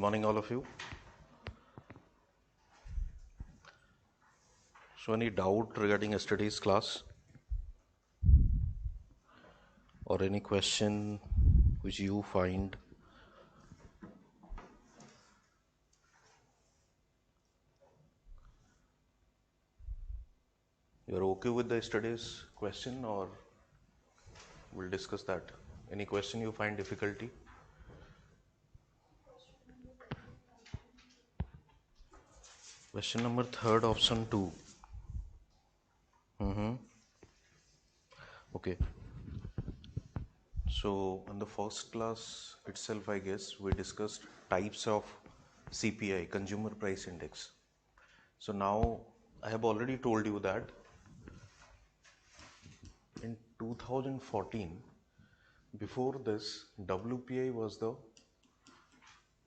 morning, all of you. So, any doubt regarding yesterday's class or any question which you find? You're okay with the yesterday's question, or we'll discuss that? Any question you find difficulty? Question number 3rd, option 2. Okay. So, in the first class itself, I guess, we discussed types of CPI, Consumer Price Index. So now I have already told you that in 2014, before this, WPI was the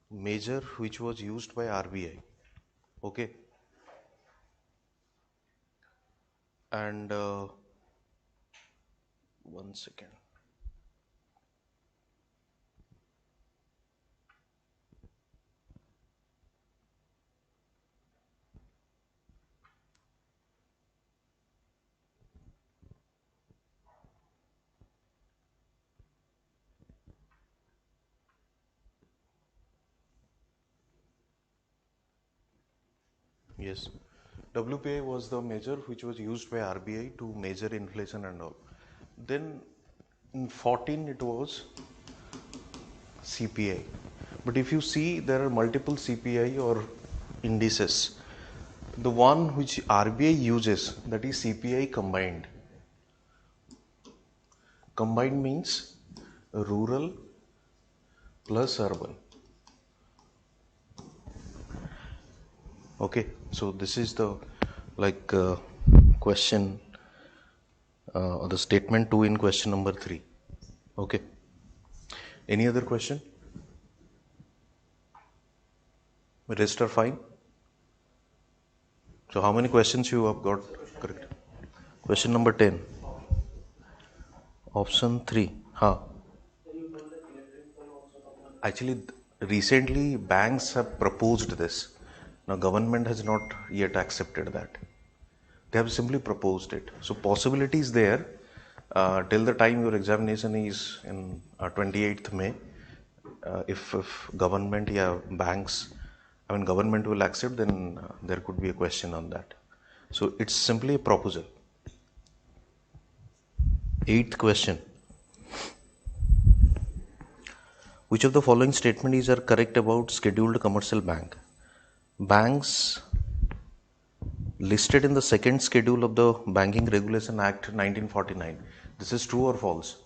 measure which was used by RBI. Okay. And one second. Yes, WPI was the measure which was used by RBI to measure inflation and all. Then in 14 it was CPI. But if you see, there are multiple CPI or indices. The one which RBI uses, that is CPI combined. Combined means rural plus urban. Okay, so this is the question or the statement 2 in question number 3. Okay, any other question? Rest are fine. So how many questions you have got correct? Question number 10, option 3. Actually, recently banks have proposed this. Now government has not yet accepted that. They have simply proposed it. So possibility is there till the time your examination is in 28th May. If government, government will accept, then there could be a question on that. So it's simply a proposal. 8th question. Which of the following statements are correct about scheduled commercial bank? Banks listed in the second schedule of the Banking Regulation Act 1949. This is true or false?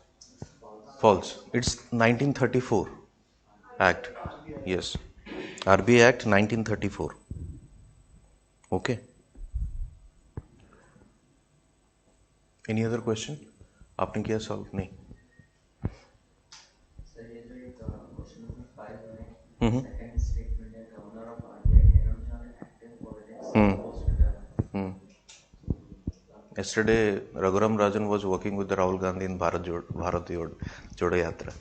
False. It's 1934 Act. Yes. RBI Act 1934. Okay. Any other question? आपने किया solve? नहीं. Sir ये जो एक question number 5 में second statement है, governor of RBI cannot join active politics post. Yesterday, Raghuram Rajan was working with Rahul Gandhi in Bharat Jodo Yatra.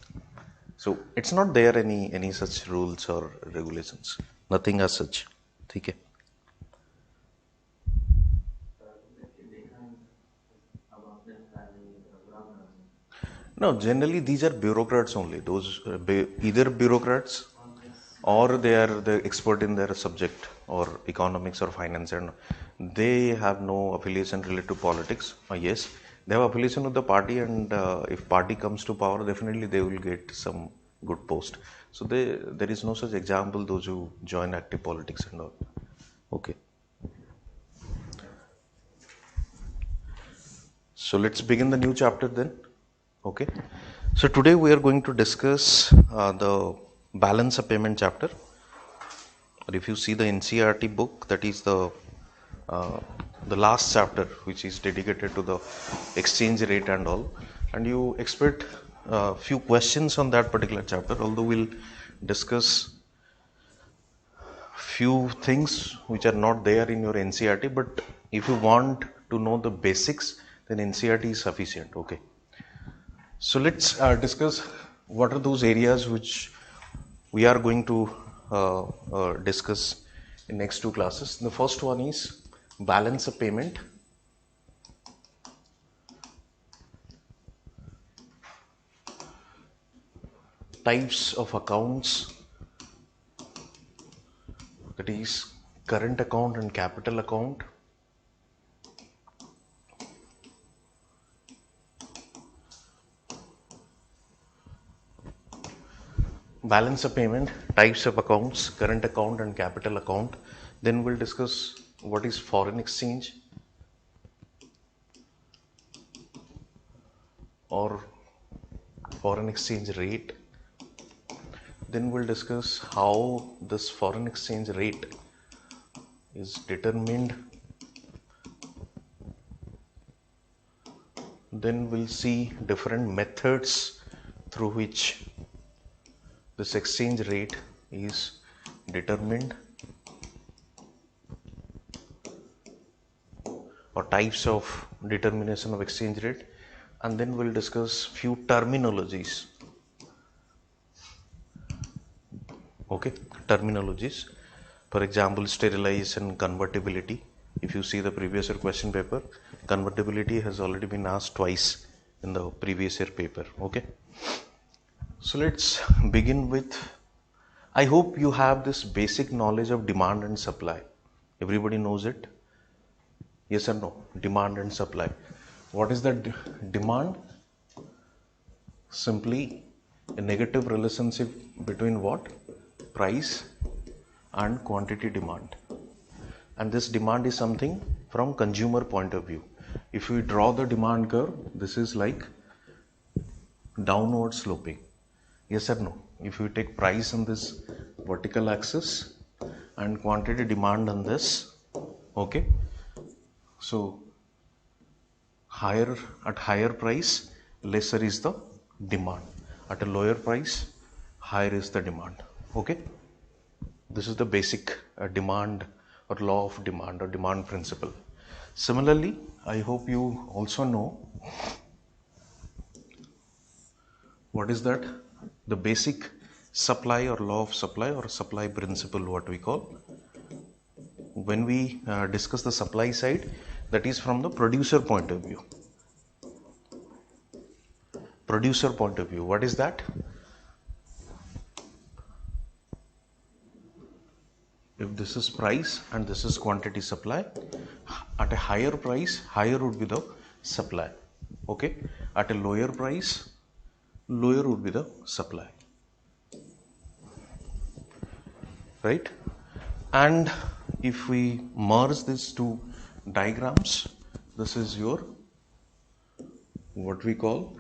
So it's not there any such rules or regulations. Nothing as such. ठीक है. No, generally these are bureaucrats only. Those either bureaucrats or they are the expert in their subject or economics or finance, and they have no affiliation related to politics. Yes, they have affiliation with the party, and if party comes to power, definitely they will get some good post. So there is no such example those who join active politics and all. Okay. So let's begin the new chapter then. Okay. So today we are going to discuss the balance of payment chapter. Or if you see the NCERT book, that is the last chapter, which is dedicated to the exchange rate and all. And you expect a few questions on that particular chapter, although we'll discuss few things which are not there in your NCERT. But if you want to know the basics, then NCERT is sufficient. Okay. So let's discuss what are those areas which we are going to discuss in next two classes. The first one is balance of payment. Types of accounts, that is current account and capital account. Balance of payment, types of accounts, current account and capital account. Then we'll discuss what is foreign exchange or foreign exchange rate. Then we'll discuss how this foreign exchange rate is determined. Then we'll see different methods through which this exchange rate is determined, or types of determination of exchange rate. And then we'll discuss few terminologies. Okay, terminologies. For example, sterilization, convertibility. If you see the previous year question paper, convertibility has already been asked twice in the previous year paper. Okay, so let's begin with, I hope you have this basic knowledge of demand and supply. Everybody knows it? Yes or no? Demand and supply. What is the demand? Simply a negative relationship between what? Price and quantity demand. And this demand is something from consumer point of view. If we draw the demand curve, this is like downward sloping. Yes or no? If you take price on this vertical axis and quantity demand on this, okay, so at higher price, lesser is the demand. At a lower price, higher is the demand. Okay, this is the basic demand or law of demand or demand principle. Similarly, I hope you also know what is that? The basic supply or law of supply or supply principle, what we call. When we discuss the supply side, that is from the producer point of view. Producer point of view, what is that? If this is price and this is quantity supply, at a higher price, higher would be the supply. Okay, at a lower price, lower would be the supply. Right? And if we merge these two diagrams, this is your what we call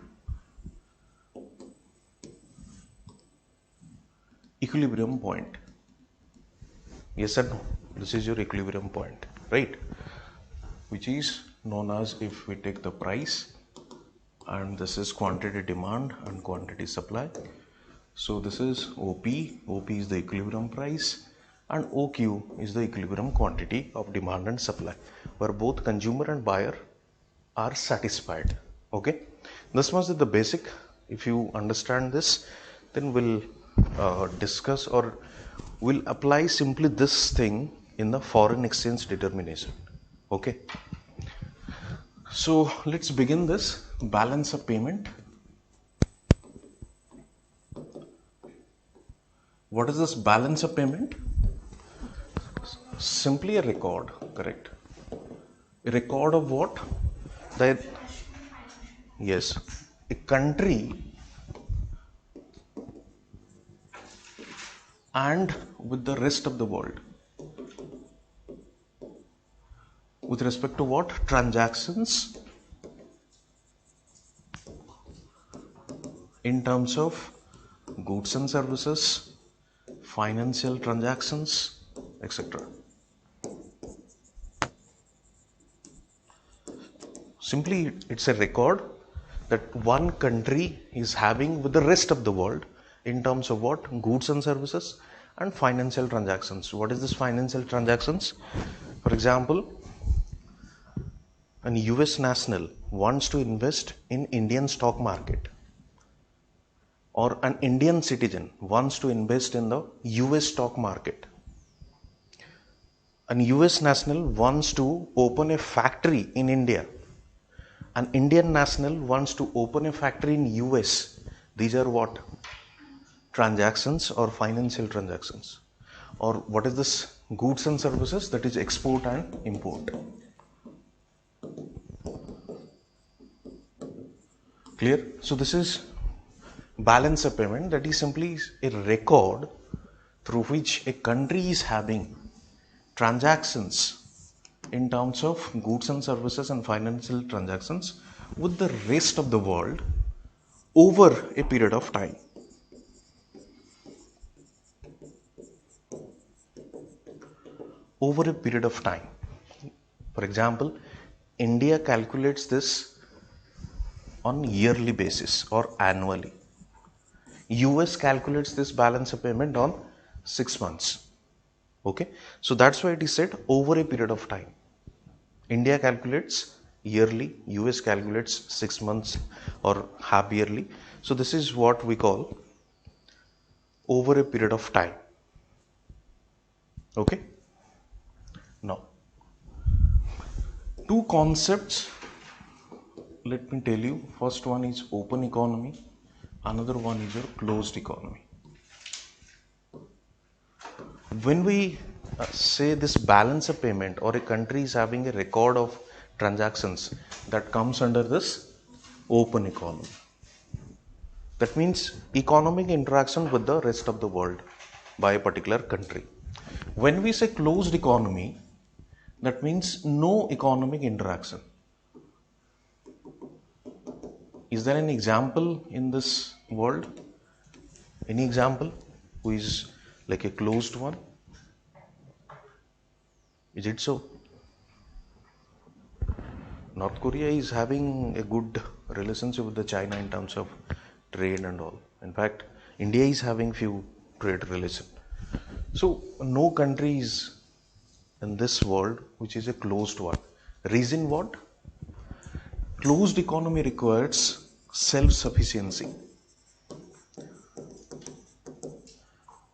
equilibrium point. Yes or no? This is your equilibrium point, right? Which is known as, if we take the price and this is quantity demand and quantity supply. So this is OP. OP is the equilibrium price and OQ is the equilibrium quantity of demand and supply, where both consumer and buyer are satisfied. Okay, this was the basic. If you understand this, then we'll discuss or we'll apply simply this thing in the foreign exchange determination. Okay, so let's begin this balance of payment. What is this balance of payment? Simply a record, correct? A record of what? That, yes, a country and with the rest of the world. With respect to what? Transactions in terms of goods and services, financial transactions, etc. Simply, it's a record that one country is having with the rest of the world in terms of what? Goods and services and financial transactions. What is this financial transactions? For example, an US national wants to invest in Indian stock market, or an Indian citizen wants to invest in the US stock market, an US national wants to open a factory in India, an Indian national wants to open a factory in US, these are what? Transactions or financial transactions. Or what is this? Goods and services, that is export and import. Clear? So this is balance of payment, that is simply a record through which a country is having transactions in terms of goods and services and financial transactions with the rest of the world over a period of time. Over a period of time. For example, India calculates this on yearly basis or annually. US calculates this balance of payment on 6 months. Okay, so that's why it is said over a period of time. India calculates yearly, US calculates 6 months or half yearly. So this is what we call over a period of time. Okay, now two concepts, let me tell you. First one is open economy, another one is your closed economy. When we say this balance of payment, or a country is having a record of transactions, that comes under this open economy. That means economic interaction with the rest of the world by a particular country. When we say closed economy, that means no economic interaction. Is there an example in this world? Any example who is like a closed one? Is it so? North Korea is having a good relationship with the China in terms of trade and all. In fact, India is having few trade relations. So no country is in this world which is a closed one. Reason what? Closed economy requires self-sufficiency.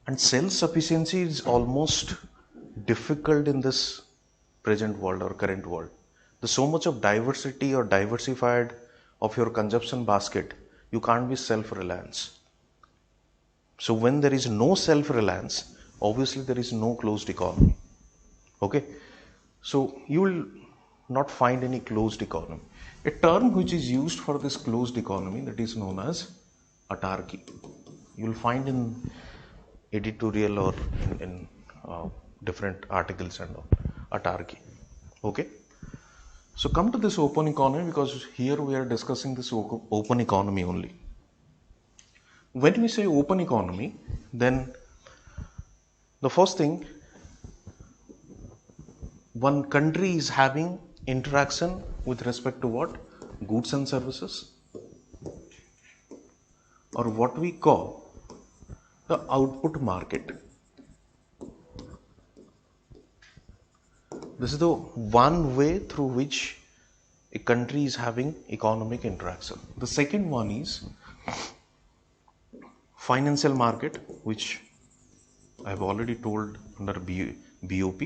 And self-sufficiency is almost difficult in this present world or current world. There's so much of diversity or diversified of your consumption basket, you can't be self-reliance. So when there is no self-reliance, obviously there is no closed economy. Okay, so you will not find any closed economy. A term which is used for this closed economy, that is known as autarky. You will find in editorial or in different articles and all, autarky. Okay, so come to this open economy, because here we are discussing this open economy only. When we say open economy, then the first thing, one country is having interaction with respect to what? Goods and services, or what we call the output market. This is the one way through which a country is having economic interaction. The second one is financial market, which I have already told under BOP.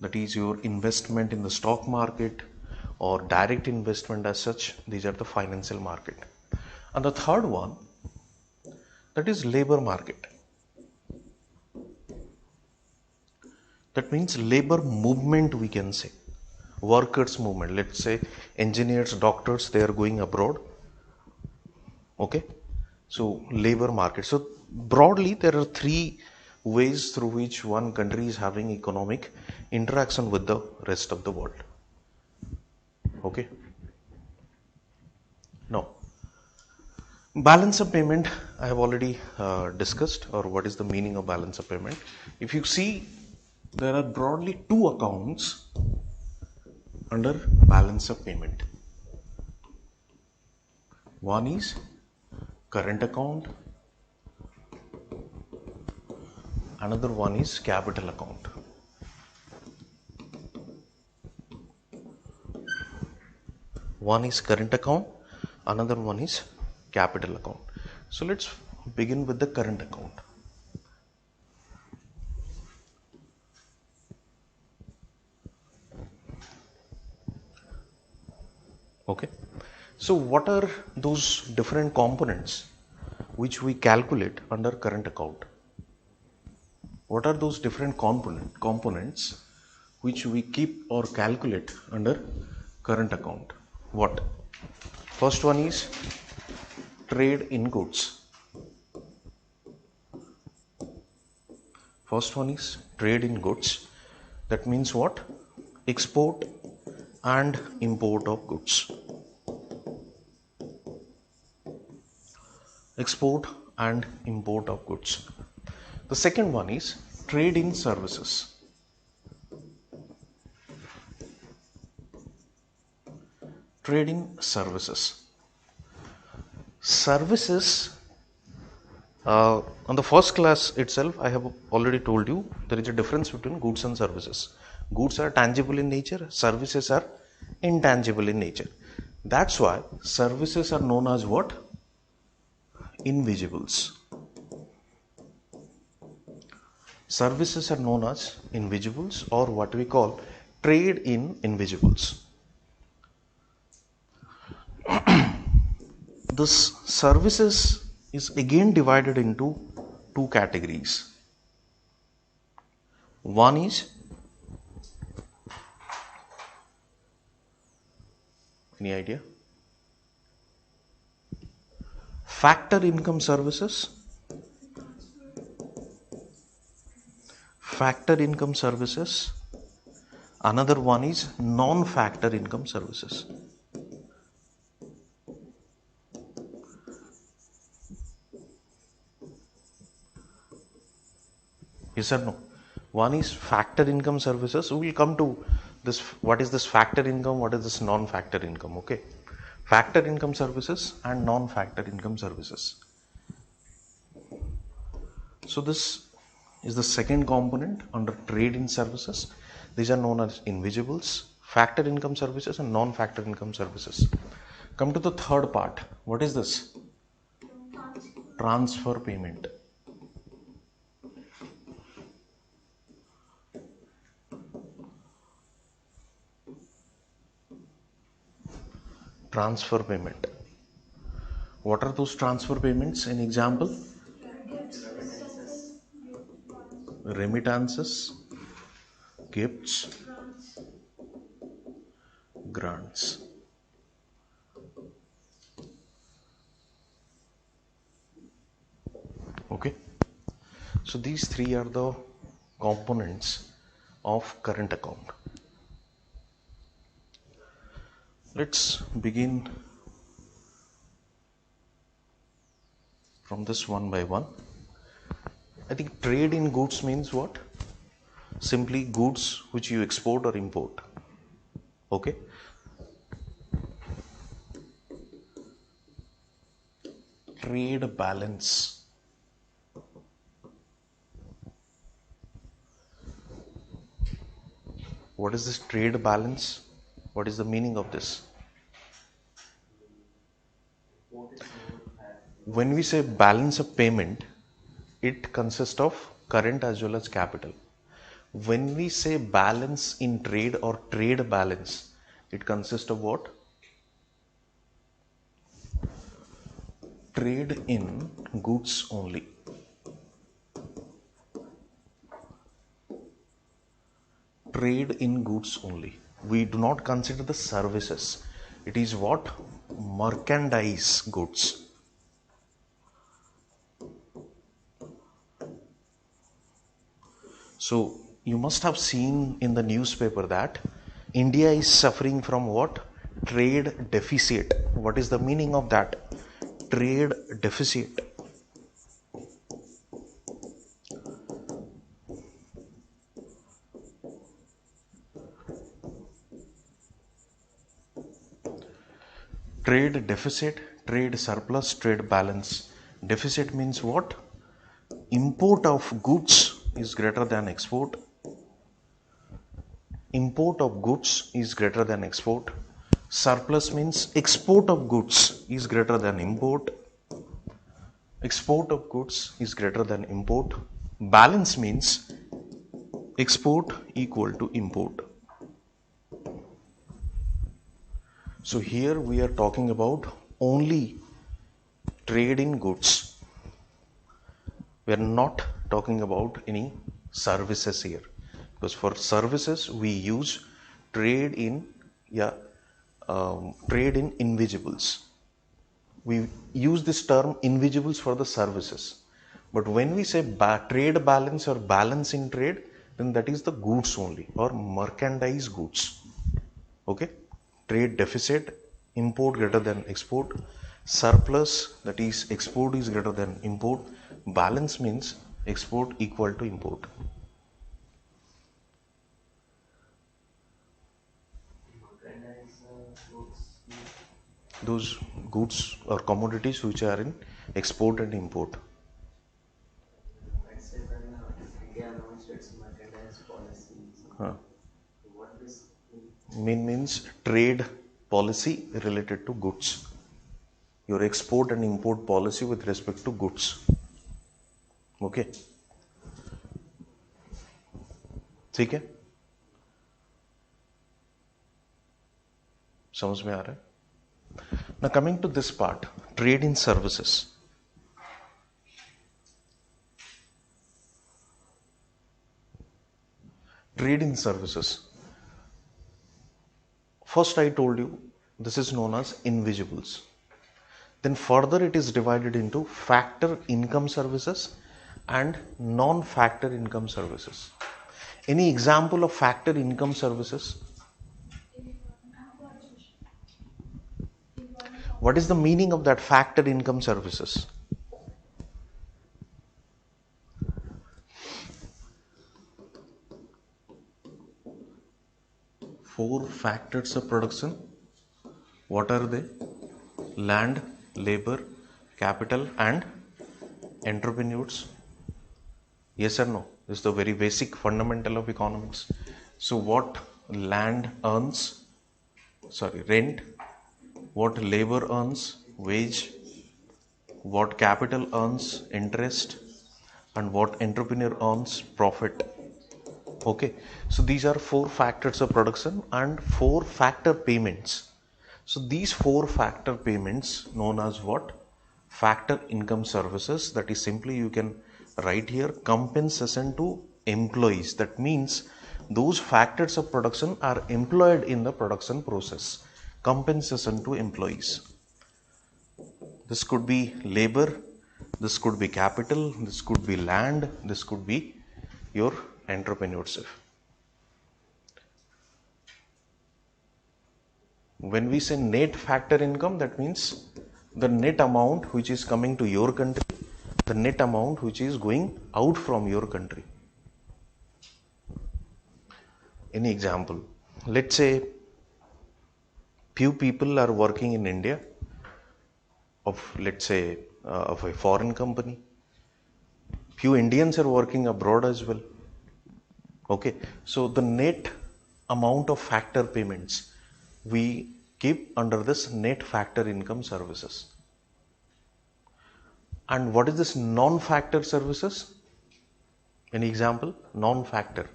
That is your investment in the stock market or direct investment as such. These are the financial market. And the third one, that is labor market. That means labor movement, we can say. Workers movement. Let's say engineers, doctors, they are going abroad. Okay. So labor market. So broadly, there are three ways through which one country is having economic interaction with the rest of the world. Okay. Now, balance of payment, I have already discussed, or what is the meaning of balance of payment. If you see, there are broadly two accounts under balance of payment. One is current account, another one is capital account. One is current account, another one is capital account. So let's begin with the current account. Okay. So what are those different components which we calculate under current account? What are those different components which we keep or calculate under current account? What? First one is trade in goods. First one is trade in goods. That means what? Export and import of goods. Export and import of goods. The second one is trade in services. Trade in services. Services, on the first class itself, I have already told you there is a difference between goods and services. Goods are tangible in nature, services are intangible in nature. That's why services are known as what? Invisibles. Services are known as invisibles, or what we call trade in invisibles. This services is again divided into two categories. One is, any idea? Factor income services. Factor income services. Another one is non-factor income services. Yes or no? One is factor income services. We will come to this. What is this factor income? What is this non-factor income? Okay. Factor income services and non-factor income services. So this is the second component under trade in services. These are known as invisibles, factor income services and non-factor income services. Come to the third part. What is this? Transfer payment. Transfer payment. What are those transfer payments? An example? Remittances. Remittances, gifts, grants. Okay. So these three are the components of current account. Let's begin from this one by one. I think trade in goods means what? Simply goods which you export or import. Okay. Trade balance. What is this trade balance? What is the meaning of this? When we say balance of payment, it consists of current as well as capital. When we say balance in trade or trade balance, it consists of what? Trade in goods only. Trade in goods only. We do not consider the services. It is what? Merchandise goods. So you must have seen in the newspaper that India is suffering from what? Trade deficit. What is the meaning of that? Trade deficit. Trade deficit, trade surplus, trade balance. Deficit means what? Import of goods is greater than export. Import of goods is greater than export. Surplus means export of goods is greater than import. Export of goods is greater than import. Balance means export equal to import. So here we are talking about only trade in goods. We are not talking about any services here, because for services we use trade in trade in invisibles. We use this term invisibles for the services, but when we say trade balance or balance in trade, then that is the goods only, or merchandise goods. Okay, trade deficit, import greater than export, surplus, that is export is greater than import, balance means export equal to import. Merchandise goods means Those goods or commodities which are in export and import. let's say when India announced its merchandise policy. So Huh. what this mean? Means trade policy related to goods. Your export and import policy with respect to goods. Okay, ठीक है, समझ में आ रहा है? Now coming to this part, trade in services. Trade in services. First I told you this is known as invisibles. Then further it is divided into factor income services and non-factor income services. Any example of factor income services? What is the meaning of that factor income services? Four factors of production. What are they? Land, labor, capital, and entrepreneurs. Yes or no? This is the very basic fundamental of economics. So what land earns, rent, what labor earns, wage, what capital earns, interest, and what entrepreneur earns, profit. Okay, so these are four factors of production and four factor payments. So these four factor payments known as what? Factor income services. That is simply you can write here compensation to employees. That means those factors of production are employed in the production process. Compensation to employees. This could be labor, this could be capital, this could be land, this could be your entrepreneurship. When we say net factor income, that means the net amount which is coming to your country, the net amount which is going out from your country. Any example? Let's say few people are working in India of, let's say, of a foreign company. Few Indians are working abroad as well. Okay, so the net amount of factor payments we keep under this net factor income services. And what is this non-factor services? Any example? Non-factor.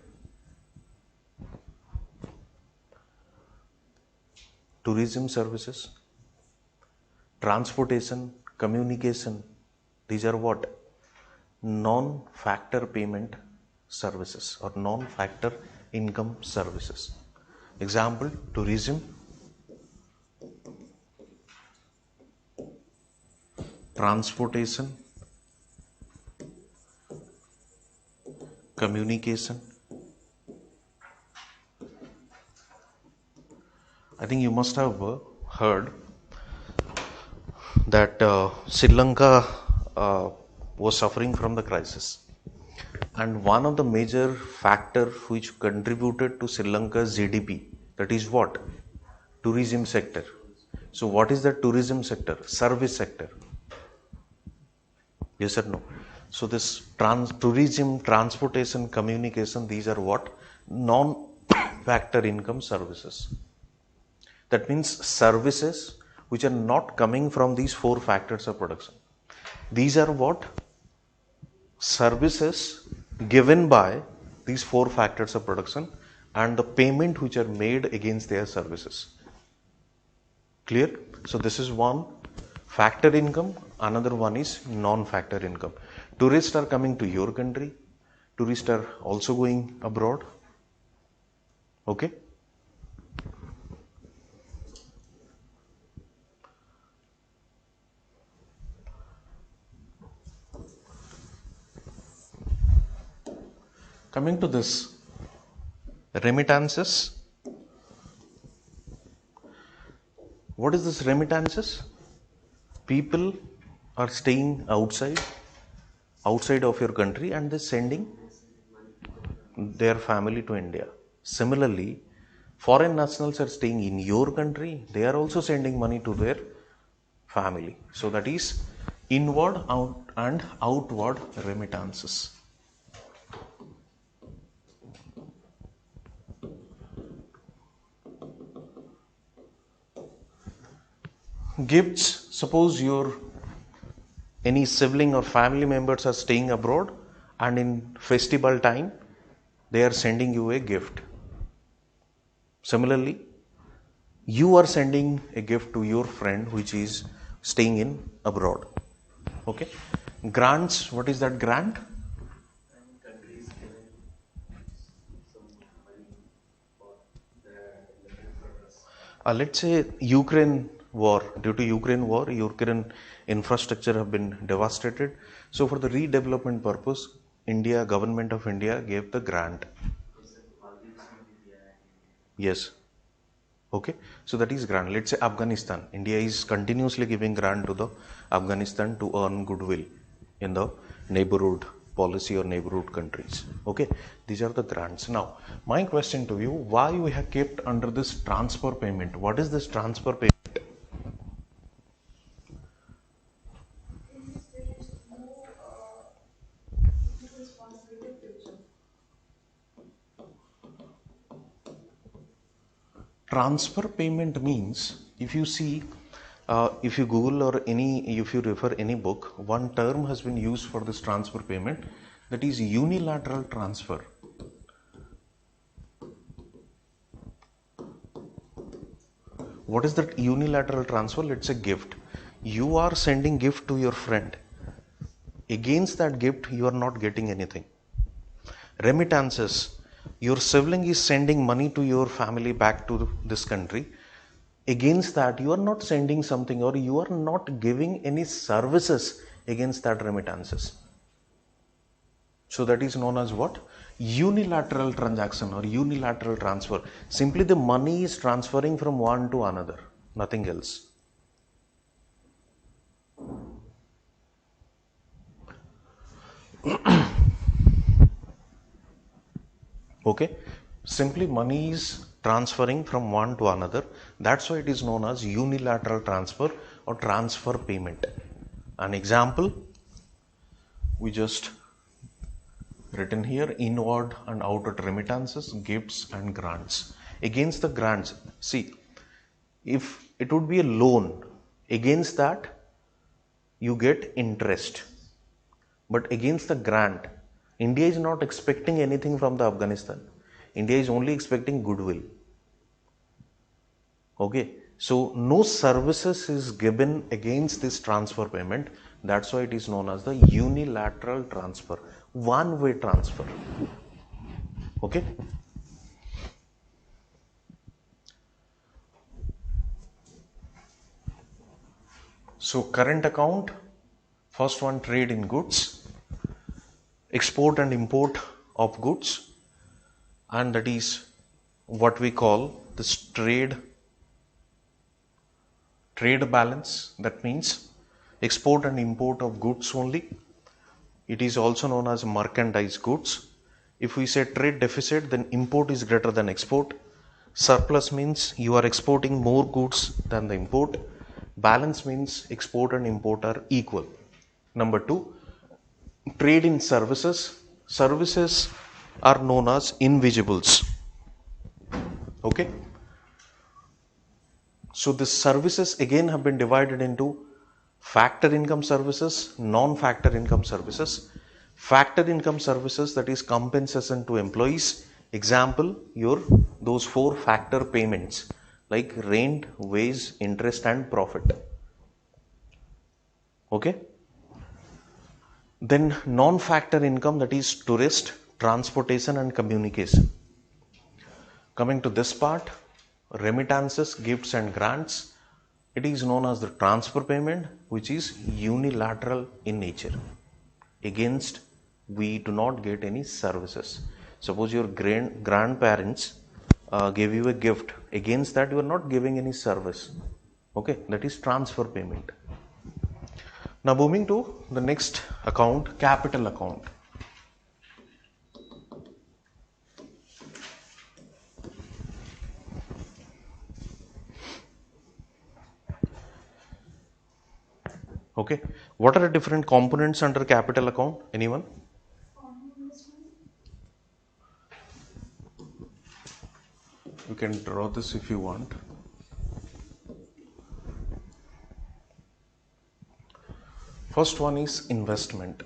Tourism services, transportation, communication. These are what? Non-factor payment services or non-factor income services. Example, tourism, transportation, communication. I think you must have heard that Sri Lanka was suffering from the crisis, and one of the major factor which contributed to Sri Lanka's GDP, that is what? Tourism sector. So what is the tourism sector? Service sector. Yes or no? So this tourism, transportation, communication, these are what? Non-factor income services. That means services which are not coming from these four factors of production. These are what? Services given by these four factors of production and the payment which are made against their services. Clear? So this is one factor income, another one is non-factor income. Tourists are coming to your country, tourists are also going abroad. Okay? Coming to this, remittances. What is this remittances? People are staying outside of your country, and they're sending their family to India. Similarly, foreign nationals are staying in your country, they are also sending money to their family. So that is inward out and outward remittances. Gifts, suppose your any sibling or family members are staying abroad and in festival time they are sending you a gift. Similarly, you are sending a gift to your friend which is staying in abroad. Okay. Grants, what is that grant? And countries given some money for the development purpose. Let's say Ukraine war. Due to Ukraine war, Ukraine infrastructure have been devastated. So for the redevelopment purpose, government of India gave the grant. Because of Maldives in India and Yes. Okay. So that is grant. Let's say Afghanistan. India is continuously giving grant to the Afghanistan to earn goodwill in the neighborhood policy or neighborhood countries. Okay. These are the grants. Now, my question to you, why we have kept under this transfer payment? What is this transfer payment? Transfer payment means, if you see, if you Google or if you refer any book, one term has been used for this transfer payment, that is unilateral transfer. What is that unilateral transfer? Let's say gift. You are sending gift to your friend. Against that gift, you are not getting anything. Remittances. Your sibling is sending money to your family back to this country. Against that, you are not sending something or you are not giving any services against that remittances. So that is known as what? Unilateral transaction or unilateral transfer. Simply the money is transferring from one to another, nothing else. Okay, simply money is transferring from one to another. That's why it is known as unilateral transfer or transfer payment. An example, we just written here: inward and outward remittances, gifts and grants. Against the grants, see, if it would be a loan, against that you get interest. But against the grant, India is not expecting anything from the Afghanistan. India is only expecting goodwill. Okay, so no services is given against this transfer payment. That's why it is known as the unilateral transfer, one-way transfer. Okay. So current account, first one, trade in goods, export and import of goods, and that is what we call this trade balance. That means export and import of goods only. It is also known as merchandise goods. If we say trade deficit, then import is greater than export. Surplus means you are exporting more goods than the import. Balance means export and import are equal. Number two, trade in services. Services are known as invisibles. Okay. So the services again have been divided into factor income services, non-factor income services. Factor income services, that is compensation to employees. Example, your those four factor payments like rent, wage, interest and profit. Okay. Then non-factor income, that is tourist, transportation and communication. Coming to this part, remittances, gifts and grants. It is known as the transfer payment, which is unilateral in nature. Against, we do not get any services. Suppose your grandparents gave you a gift. Against that, you are not giving any service. Okay, that is transfer payment. Now moving to the next account, capital account. Okay, what are the different components under capital account? Anyone? You can draw this if you want. First one is investment.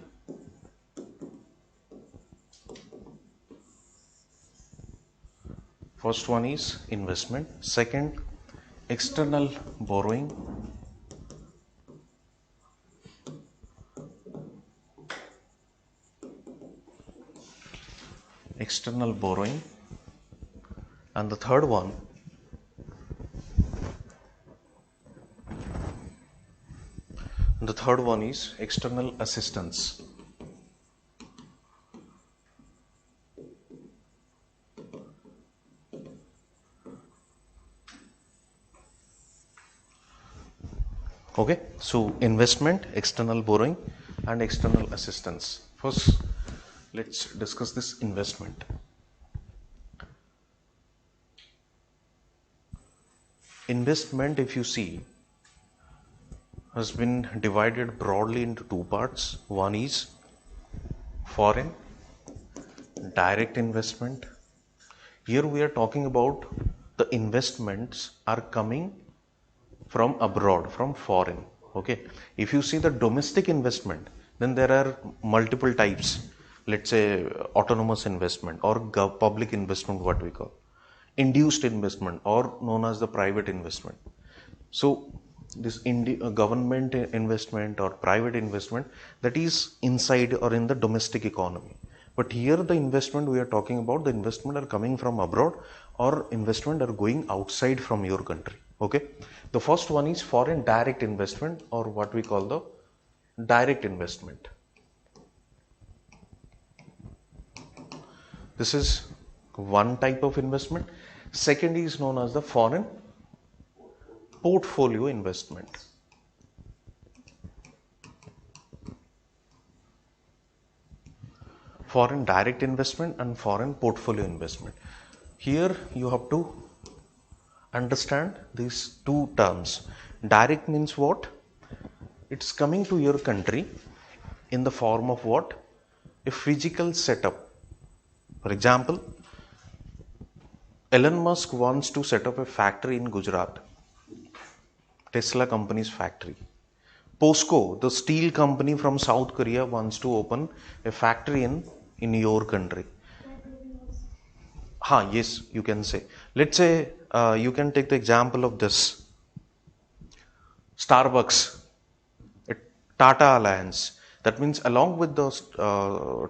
First one is investment. Second, external borrowing. External borrowing. And the third one, is external assistance. Okay, so investment, external borrowing and external assistance. First, let's discuss this investment. Investment, if you see, has been divided broadly into two parts. One is foreign direct investment. Here we are talking about the investments are coming from abroad, from foreign. Okay, if you see the domestic investment, then there are multiple types. Let's say autonomous investment or public investment, what we call induced investment, or known as the private investment. So this government investment or private investment, that is inside or in the domestic economy. But here the investment we are talking about, the investment are coming from abroad or investment are going outside from your country. Okay, the first one is foreign direct investment, or what we call the direct investment. This is one type of investment. Second is known as the foreign portfolio investment. Foreign direct investment and foreign portfolio investment. Here you have to understand these two terms. Direct means what? It's coming to your country in the form of what? A physical setup. For example, Elon Musk wants to set up a factory in Gujarat. Tesla company's factory. POSCO, the steel company from South Korea, wants to open a factory in your country. Yes, you can say. Let's say you can take the example of this. Starbucks, a Tata Alliance. That means along with the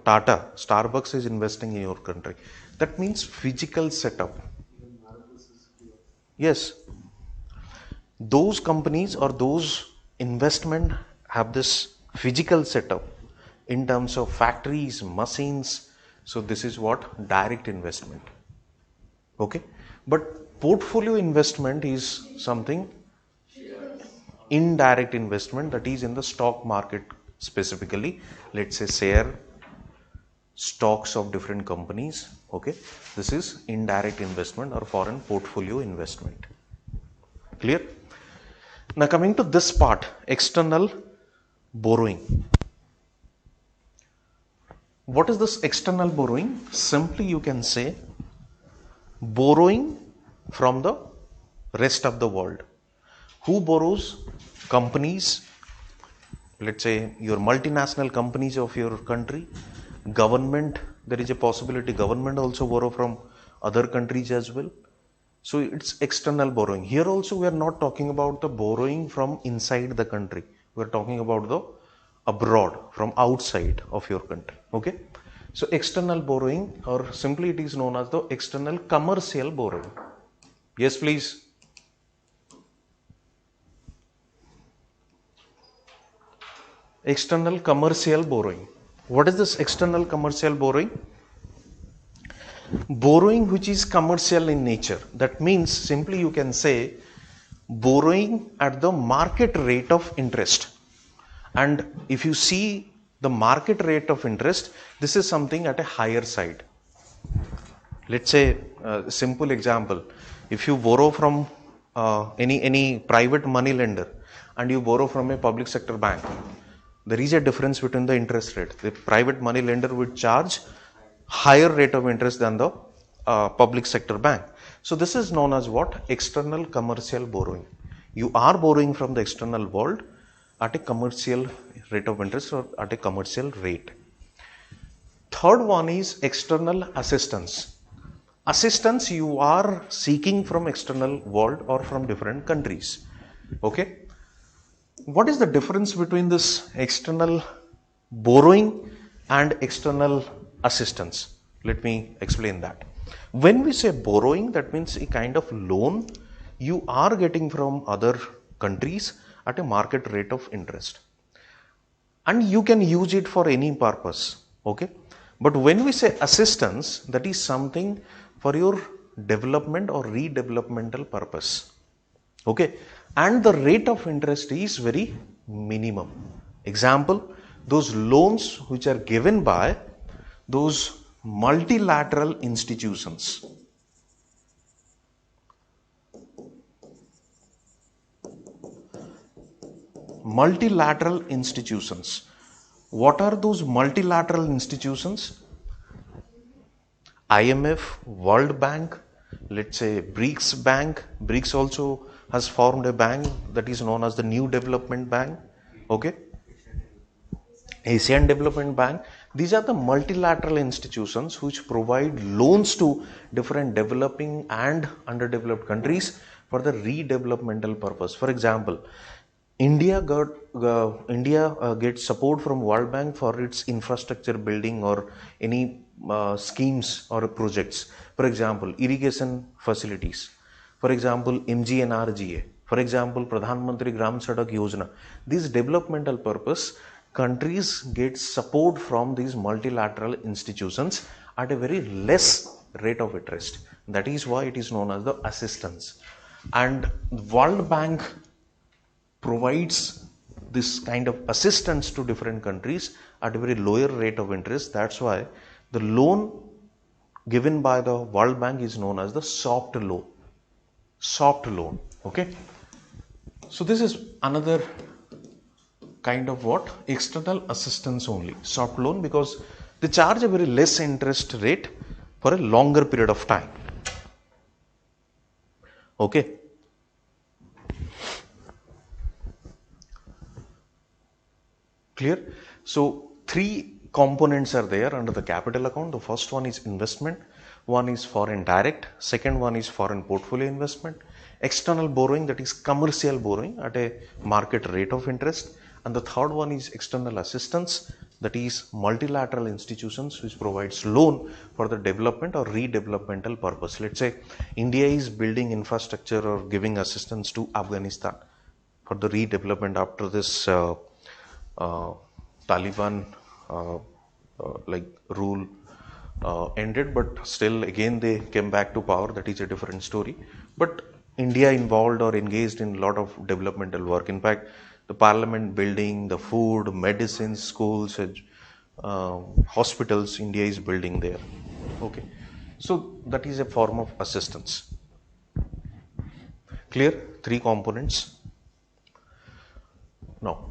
Tata, Starbucks is investing in your country. That means physical setup. Yes. Those companies or those investment have this physical setup in terms of factories, machines. So this is what? Direct investment. Okay. But portfolio investment is something indirect investment, that is in the stock market specifically. Let's say share stocks of different companies. Okay. This is indirect investment or foreign portfolio investment. Clear? Now coming to this part, external borrowing. What is this external borrowing? Simply you can say borrowing from the rest of the world. Who borrows? Companies let's say your multinational companies of your country, government, there is a possibility government also borrow from other countries as well. So it's external borrowing. Here also we are not talking about the borrowing from inside the country, we are talking about the abroad, from outside of your country. Okay, so external borrowing, or simply it is known as the external commercial borrowing. Yes, please. External commercial borrowing. What is this external commercial borrowing? Borrowing which is commercial in nature. That means simply you can say borrowing at the market rate of interest. And if you see the market rate of interest, this is something at a higher side. Let's say a simple example, if you borrow from any private money lender and you borrow from a public sector bank, there is a difference between the interest rate. The private money lender would charge higher rate of interest than the public sector bank. So this is known as what? External commercial borrowing. You are borrowing from the external world at a commercial rate of interest or at a commercial rate. Third one is external assistance. Assistance you are seeking from external world or from different countries. Okay. What is the difference between this external borrowing and external assistance? Let me explain that. When we say borrowing, that means a kind of loan you are getting from other countries at a market rate of interest, and you can use it for any purpose. Okay, but when we say assistance, that is something for your development or redevelopmental purpose. Okay, and the rate of interest is very minimum. Example, those loans which are given by those multilateral institutions. Multilateral institutions. What are those multilateral institutions? IMF, World Bank, let's say BRICS Bank. BRICS also has formed a bank that is known as the New Development Bank. Okay, Asian Development Bank. These are the multilateral institutions which provide loans to different developing and underdeveloped countries for the redevelopmental purpose. For example, India gets support from World Bank for its infrastructure building or any schemes or projects. For example, irrigation facilities. For example, MGNRGA. For example, Pradhan Mantri Gram Sadak Yojana. These developmental purpose, countries get support from these multilateral institutions at a very less rate of interest. That is why it is known as the assistance. And World Bank provides this kind of assistance to different countries at a very lower rate of interest. That's why the loan given by the World Bank is known as the soft loan. Soft loan. Okay. So this is another kind of what? External assistance only. Soft loan, because they charge a very less interest rate for a longer period of time. Okay. Clear? So three components are there under the capital account. The first one is investment, one is foreign direct, second one is foreign portfolio investment, external borrowing, that is commercial borrowing at a market rate of interest, and the third one is external assistance, that is multilateral institutions which provides loan for the development or redevelopmental purpose. Let's say India is building infrastructure or giving assistance to Afghanistan for the redevelopment after this Taliban rule ended, but still again they came back to power. That is a different story. But India involved or engaged in a lot of developmental work. In fact, the parliament building, the food, medicines, schools, hospitals, India is building there. Okay, so that is a form of assistance. Clear? Three components. Now,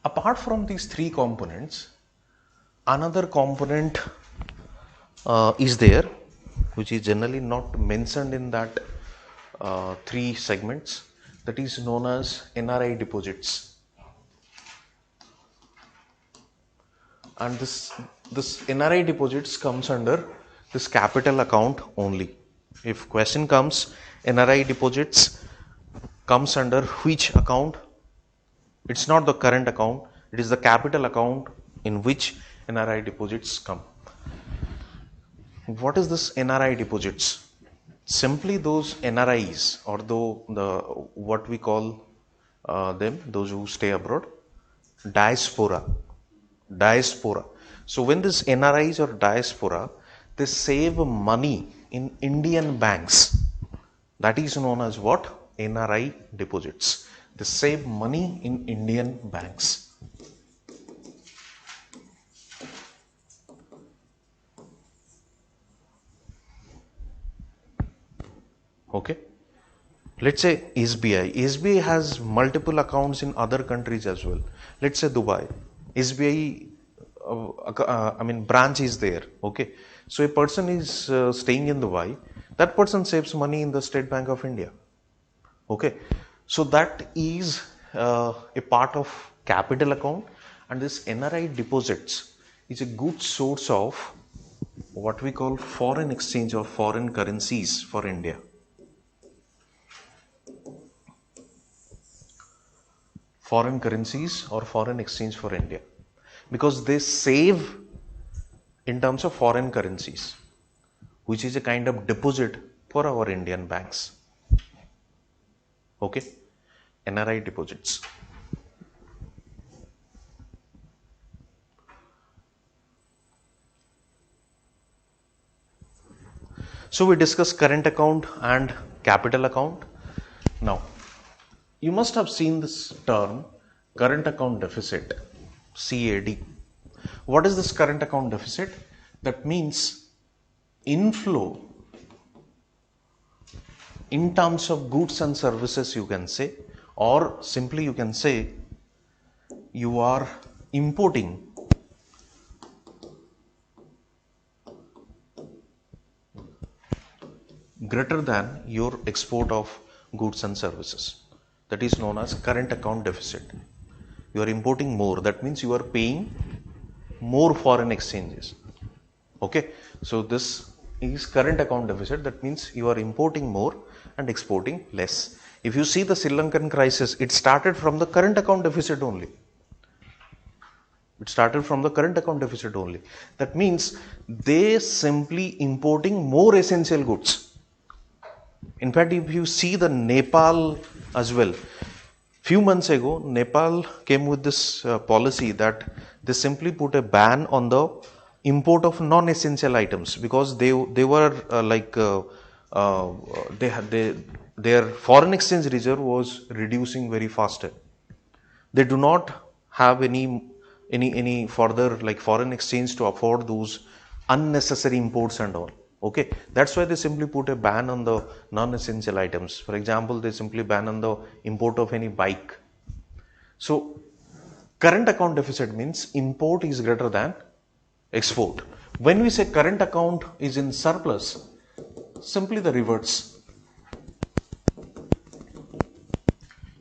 apart from these three components, another component is there which is generally not mentioned in that three segments, that is known as NRI deposits. and this NRI deposits comes under this capital account only. If question comes, NRI deposits comes under which account? It's not the current account, it is the capital account in which NRI deposits come. What is this NRI deposits? Simply those NRIs, or the what we call them, those who stay abroad, diaspora. Diaspora. So when this NRIs or diaspora, they save money in Indian banks. That is known as what? NRI deposits. They save money in Indian banks. Okay. Let's say SBI. SBI has multiple accounts in other countries as well. Let's say Dubai. SBI, branch is there. Okay. So a person is staying in Dubai. That person saves money in the State Bank of India. Okay. So that is a part of capital account, and this NRI deposits is a good source of what we call foreign exchange or foreign currencies for India. Foreign currencies or foreign exchange for India, because they save in terms of foreign currencies, which is a kind of deposit for our Indian banks. Okay, NRI deposits. So we discussed current account and capital account. Now, you must have seen this term, current account deficit, CAD. What is this current account deficit? That means inflow in terms of goods and services, you can say, or simply you can say you are importing greater than your export of goods and services. That is known as current account deficit. You are importing more, that means you are paying more foreign exchanges. Okay, so this is current account deficit, that means you are importing more and exporting less. If you see the Sri Lankan crisis, it started from the current account deficit only. It started from the current account deficit only. That means they simply importing more essential goods. In fact, if you see the Nepal as well, few months ago, Nepal came with this policy that they simply put a ban on the import of non-essential items, because they were their foreign exchange reserve was reducing very faster. They do not have any further like foreign exchange to afford those unnecessary imports and all. Okay, that's why they simply put a ban on the non-essential items. For example, they simply ban on the import of any bike. So current account deficit means import is greater than export. When we say current account is in surplus, simply the reverse.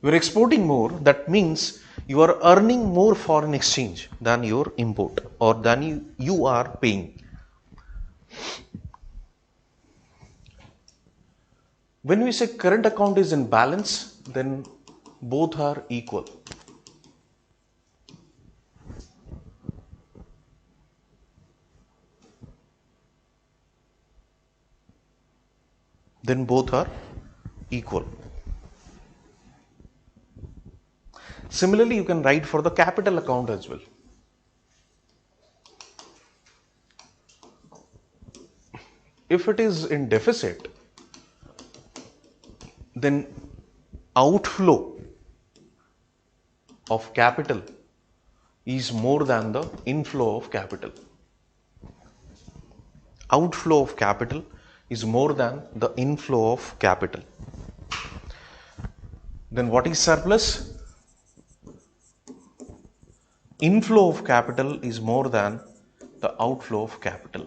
You are exporting more, that means you are earning more foreign exchange than your import, or than you are paying. When we say current account is in balance, then both are equal. Then both are equal. Similarly, you can write for the capital account as well. If it is in deficit, then outflow of capital is more than the inflow of capital. Outflow of capital is more than the inflow of capital. Then what is surplus? Inflow of capital is more than the outflow of capital.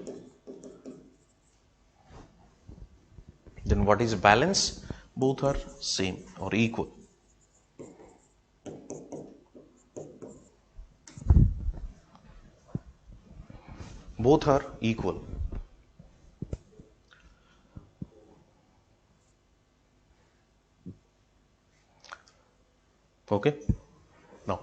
Then what is balance? Both are same or equal. Both are equal. Okay. Now,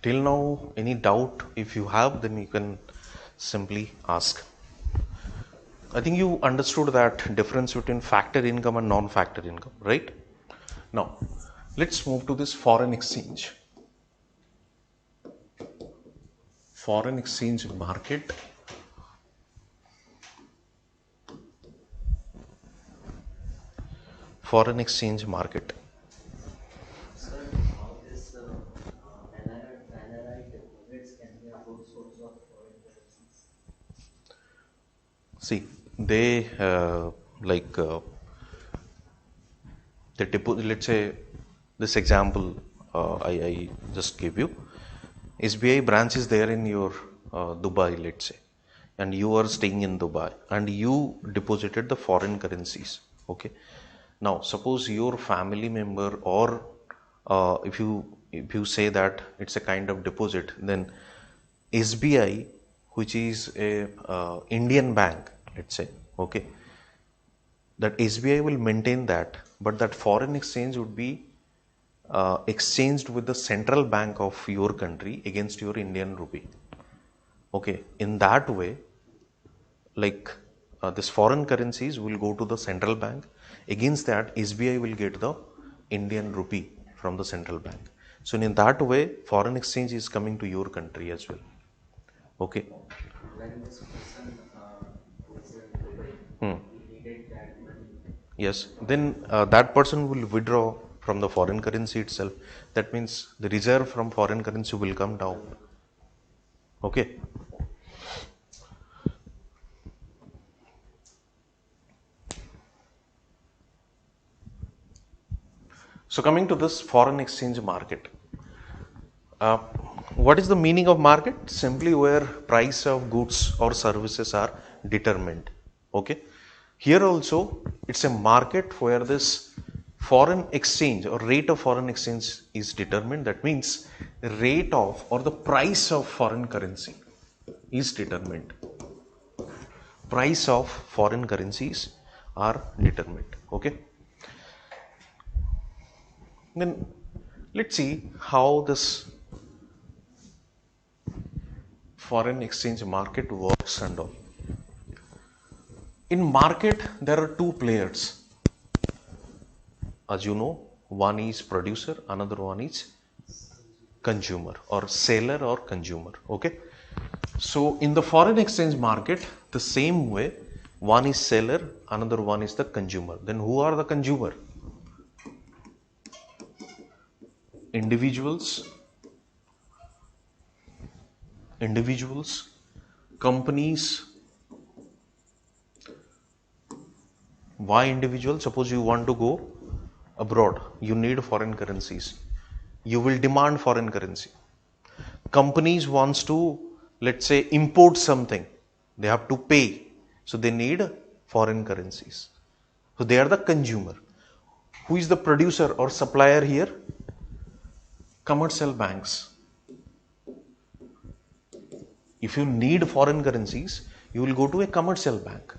till now, any doubt? If you have, then you can simply ask. I think you understood that difference between factor income and non-factor income, right? Now, let's move to this foreign exchange. Foreign exchange market. Foreign exchange market. Sir, how this NRI deposits can be a good source of foreign currencies? See, they like they deposit. Let's say this example I just gave you. SBI branch is there in your Dubai, let's say, and you are staying in Dubai, and you deposited the foreign currencies. Okay. Now, suppose your family member, or if you say that it's a kind of deposit, then SBI, which is a Indian bank, let's say, okay, that SBI will maintain that, but that foreign exchange would be exchanged with the central bank of your country against your Indian rupee. Okay, in that way, like this foreign currencies will go to the central bank. Against that, SBI will get the Indian rupee from the central bank. So in that way, foreign exchange is coming to your country as well. Okay. When this person who is in Dubai, Hmm. he needed that money Yes. from Then that person will withdraw from the foreign currency itself. That means the reserve from foreign currency will come down. Okay. So coming to this foreign exchange market, uh, what is the meaning of market? Simply where price of goods or services are determined. Okay. Here also, it's a market where this foreign exchange or rate of foreign exchange is determined. That means the rate of or the price of foreign currency is determined. Price of foreign currencies are determined. Okay. Then let's see how this foreign exchange market works and all. In market, there are two players. As you know, one is producer, another one is consumer or seller or consumer. Okay. So in the foreign exchange market, the same way, one is seller, another one is the consumer. Then who are the consumer? Individuals, companies. Why individual? Suppose you want to go abroad, you need foreign currencies. You will demand foreign currency. Companies wants to, let's say, import something. They have to pay. So they need foreign currencies. So they are the consumer. Who is the producer or supplier here? Commercial banks. If you need foreign currencies, you will go to a commercial bank.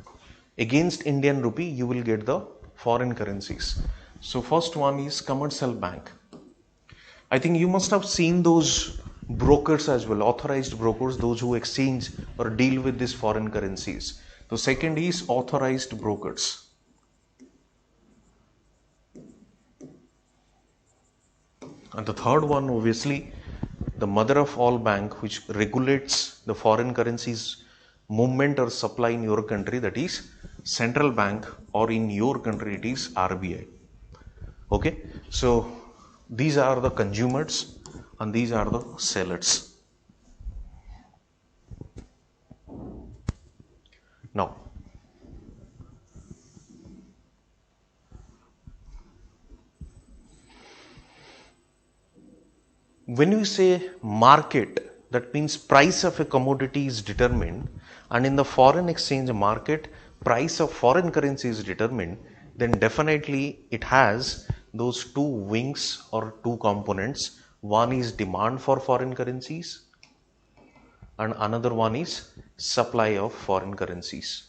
Against Indian rupee, you will get the foreign currencies. So first one is commercial bank. I think you must have seen those brokers as well, authorized brokers, those who exchange or deal with these foreign currencies. The second is authorized brokers. And the third one, obviously, the mother of all bank, which regulates the foreign currencies movement or supply in your country, that is central bank, or in your country it is RBI. Okay, so these are the consumers and these are the sellers. Now, when you say market, that means price of a commodity is determined, and in the foreign exchange market, price of foreign currency is determined, then definitely it has those two wings or two components. One is demand for foreign currencies and another one is supply of foreign currencies.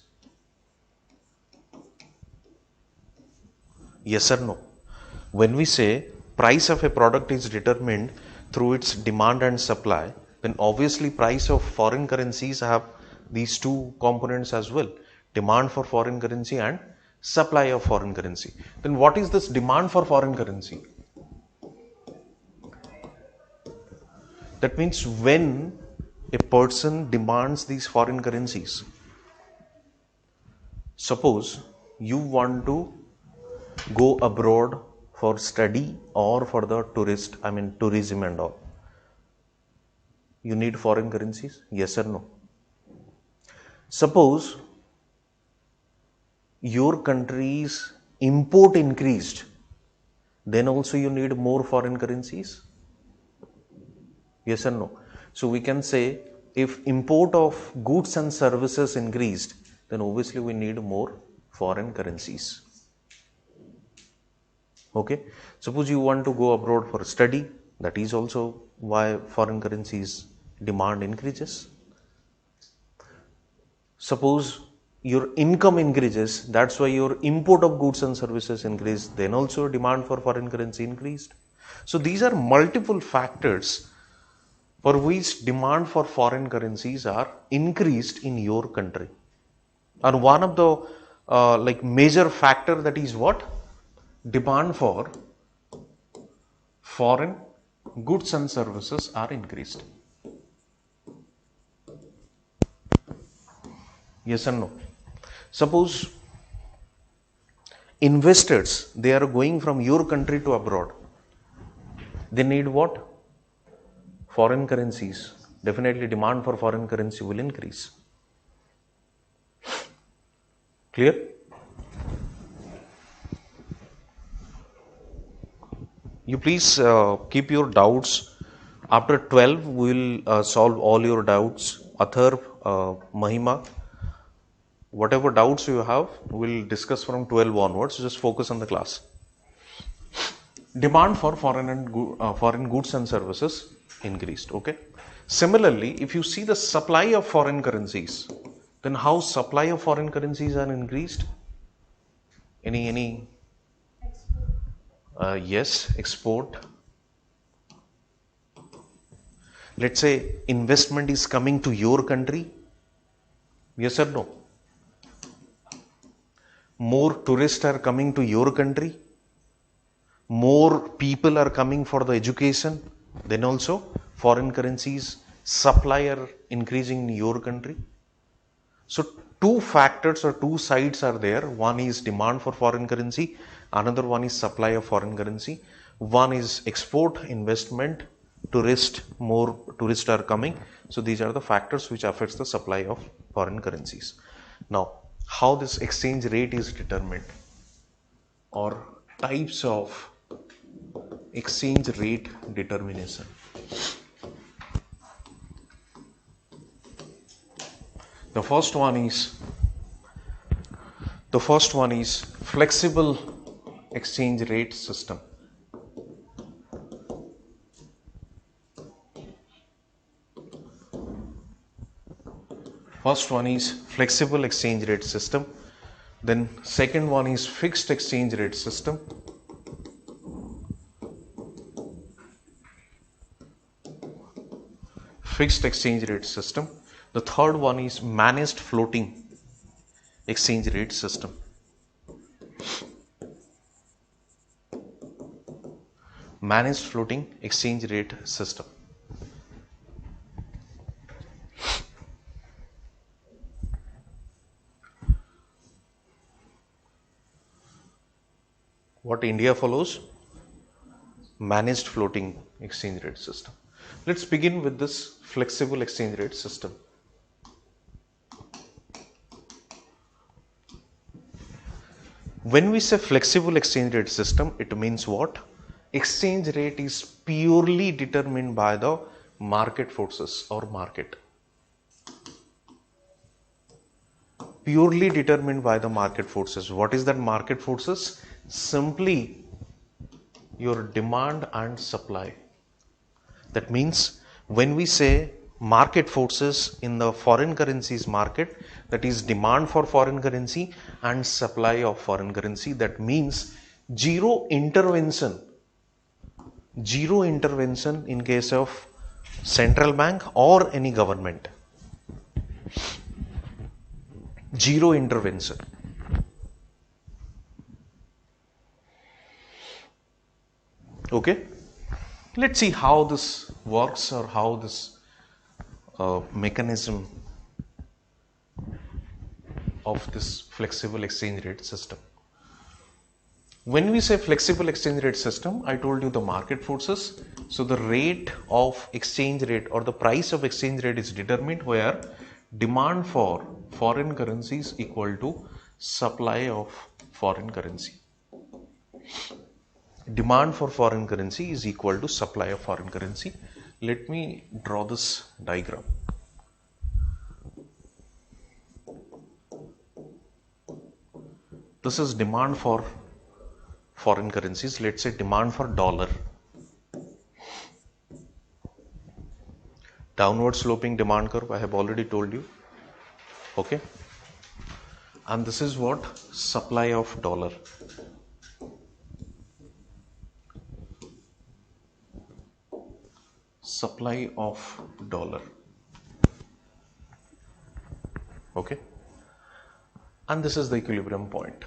Yes or no? When we say price of a product is determined through its demand and supply, then obviously price of foreign currencies have these two components as well, demand for foreign currency and supply of foreign currency. Then what is this demand for foreign currency? That means when a person demands these foreign currencies, suppose you want to go abroad for study or for the tourism and all, you need foreign currencies, yes or no? Suppose your country's import increased, then also you need more foreign currencies, yes or no? So we can say if import of goods and services increased, then obviously we need more foreign currencies. Okay, suppose you want to go abroad for study, that is also why foreign currencies demand increases. Suppose your income increases, that's why your import of goods and services increase, then also demand for foreign currency increased. So these are multiple factors for which demand for foreign currencies are increased in your country. And one of the major factor, that is what? Demand for foreign goods and services are increased. Yes or no? Suppose investors, they are going from your country to abroad, they need what? Foreign currencies. Definitely demand for foreign currency will increase. Clear? You please keep your doubts. After 12 we will solve all your doubts. Atharv, Mahima, whatever doubts you have, we'll discuss from 12 onwards. Just focus on the class. Demand for foreign goods and services increased. Okay. Similarly, if you see the supply of foreign currencies, then how supply of foreign currencies are increased? Any? Yes, export. Let's say investment is coming to your country. Yes or no? More tourists are coming to your country. More people are coming for the education. Then also foreign currencies supply are increasing in your country. So two factors or two sides are there. One is demand for foreign currency. Another one is supply of foreign currency. One is export, investment, more tourists are coming. So these are the factors which affects the supply of foreign currencies. Now, how this exchange rate is determined, or types of exchange rate determination. The first one is flexible exchange rate system. First one is flexible exchange rate system. Then second one is fixed exchange rate system. Fixed exchange rate system. The third one is managed floating exchange rate system. Managed floating exchange rate system. What India follows? Managed floating exchange rate system. Let's begin with this flexible exchange rate system. When we say flexible exchange rate system, it means what? Exchange rate is purely determined by the market forces or market. Purely determined by the market forces. What is that market forces? Simply your demand and supply. That means when we say market forces in the foreign currencies market, that is demand for foreign currency and supply of foreign currency. That means zero intervention, zero intervention in case of central bank or any government. Zero intervention. Okay, let's see how this works or how this mechanism of this flexible exchange rate system. When we say flexible exchange rate system, I told you the market forces. So the rate of exchange rate or the price of exchange rate is determined where demand for foreign currency is equal to supply of foreign currency. Demand for foreign currency is equal to supply of foreign currency. Let me draw this diagram. This is demand for foreign currencies. Let's say demand for dollar. Downward sloping demand curve, I have already told you. Okay. And this is what? Supply of dollar. Supply of dollar. Okay. And this is the equilibrium point.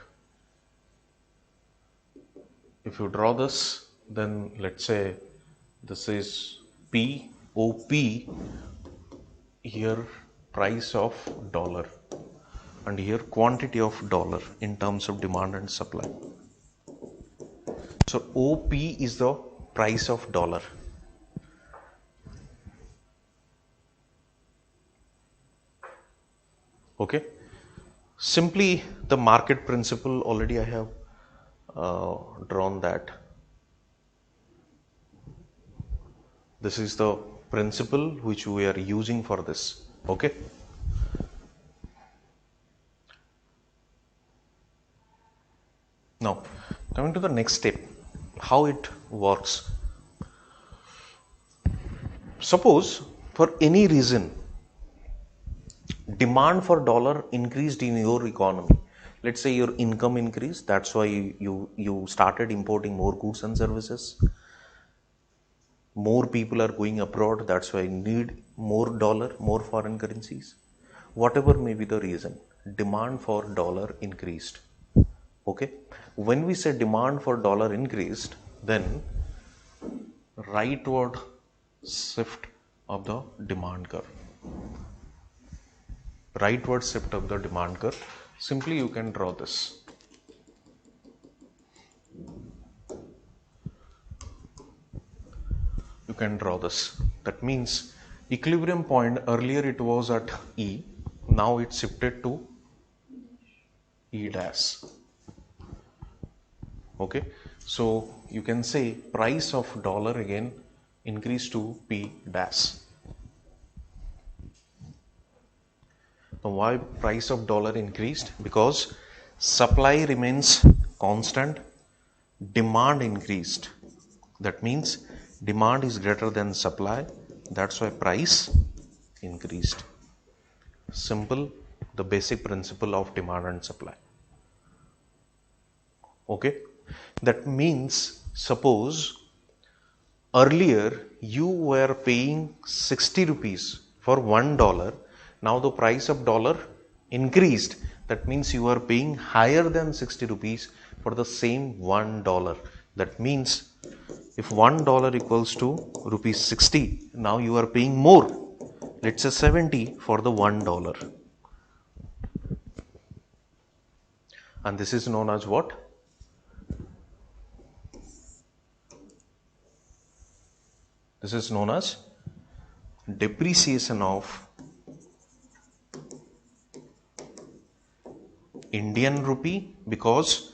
If you draw this, then let's say this is P, OP, here price of dollar, and here quantity of dollar in terms of demand and supply. So OP is the price of dollar. Okay. Simply the market principle, already I have drawn that. This is the principle which we are using for this. Okay. Now coming to the next step, how it works. Suppose for any reason demand for dollar increased in your economy. Let's say your income increased, that's why you started importing more goods and services. More people are going abroad, that's why you need more dollar, more foreign currencies. Whatever may be the reason, demand for dollar increased. Okay, when we say demand for dollar increased, then rightward shift of the demand curve. Rightward shift of the demand curve. Simply you can draw this. You can draw this. That means equilibrium point, earlier it was at E, now it's shifted to E dash. Okay, so you can say price of dollar again increased to P dash. Now why price of dollar increased? Because supply remains constant, demand increased. That means demand is greater than supply, that's why price increased. Simple, the basic principle of demand and supply. Okay, that means suppose earlier you were paying 60 rupees for $1. Now the price of dollar increased. That means you are paying higher than 60 rupees for the same $1. That means if $1 equals to rupees 60, now you are paying more. Let's say 70 for the $1. And this is known as what? This is known as depreciation of Indian rupee, because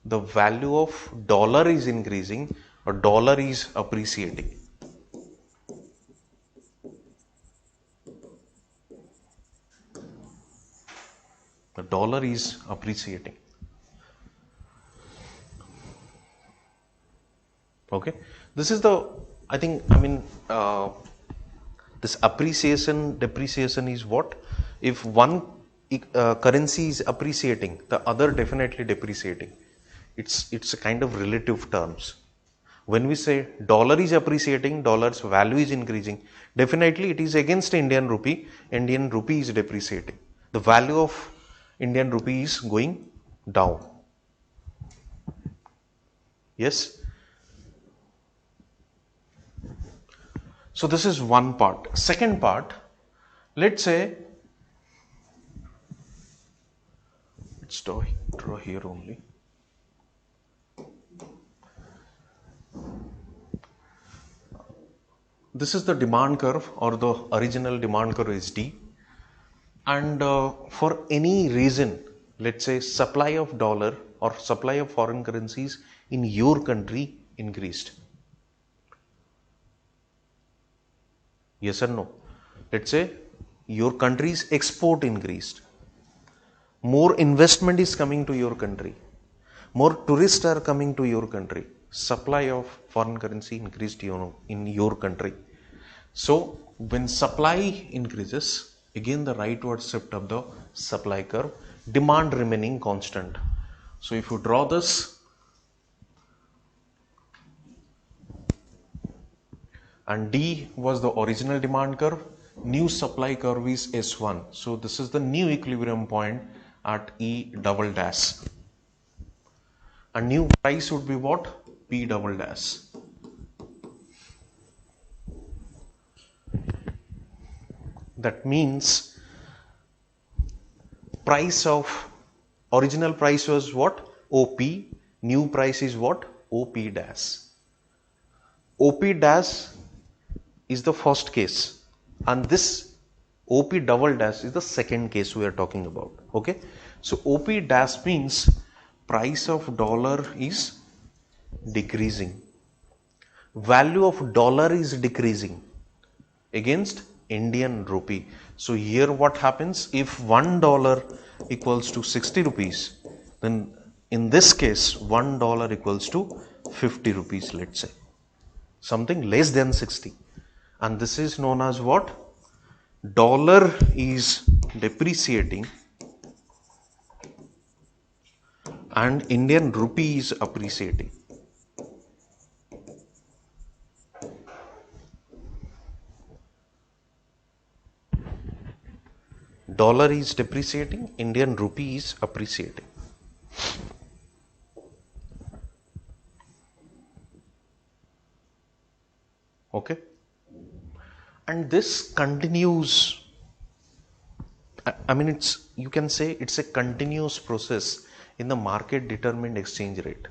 the value of dollar is increasing or dollar is appreciating. The dollar is appreciating. Okay, this is the, I think, I mean, this appreciation depreciation is what? If one currency is appreciating, the other definitely depreciating. It's a kind of relative terms. When we say dollar is appreciating, dollar's value is increasing, definitely it is against Indian rupee. Indian rupee is depreciating. The value of Indian rupee is going down. Yes. So this is one part. Second part, let's say, let's draw here only. This is the demand curve, or the original demand curve is D. And for any reason, let's say supply of dollar or supply of foreign currencies in your country increased. Yes or no? Let's say your country's export increased. More investment is coming to your country. More tourists are coming to your country. Supply of foreign currency increased in your country. So when supply increases, again the rightward shift of the supply curve, demand remaining constant. So if you draw this, and D was the original demand curve, new supply curve is S1. So this is the new equilibrium point at E double dash. And new price would be what? P double dash. That means price of original price was what? OP. New price is what? OP dash. OP dash is the first case, and this OP double dash is the second case we are talking about. Okay, so OP dash means price of dollar is decreasing, value of dollar is decreasing against Indian rupee. So here what happens, if $1 equals to 60 rupees, then in this case $1 equals to 50 rupees, let's say something less than 60, and this is known as what? Dollar is depreciating and Indian rupee is appreciating. Dollar is depreciating, Indian rupee is appreciating. Okay, and this continues. I mean, it's, you can say it's a continuous process in the market determined exchange rate.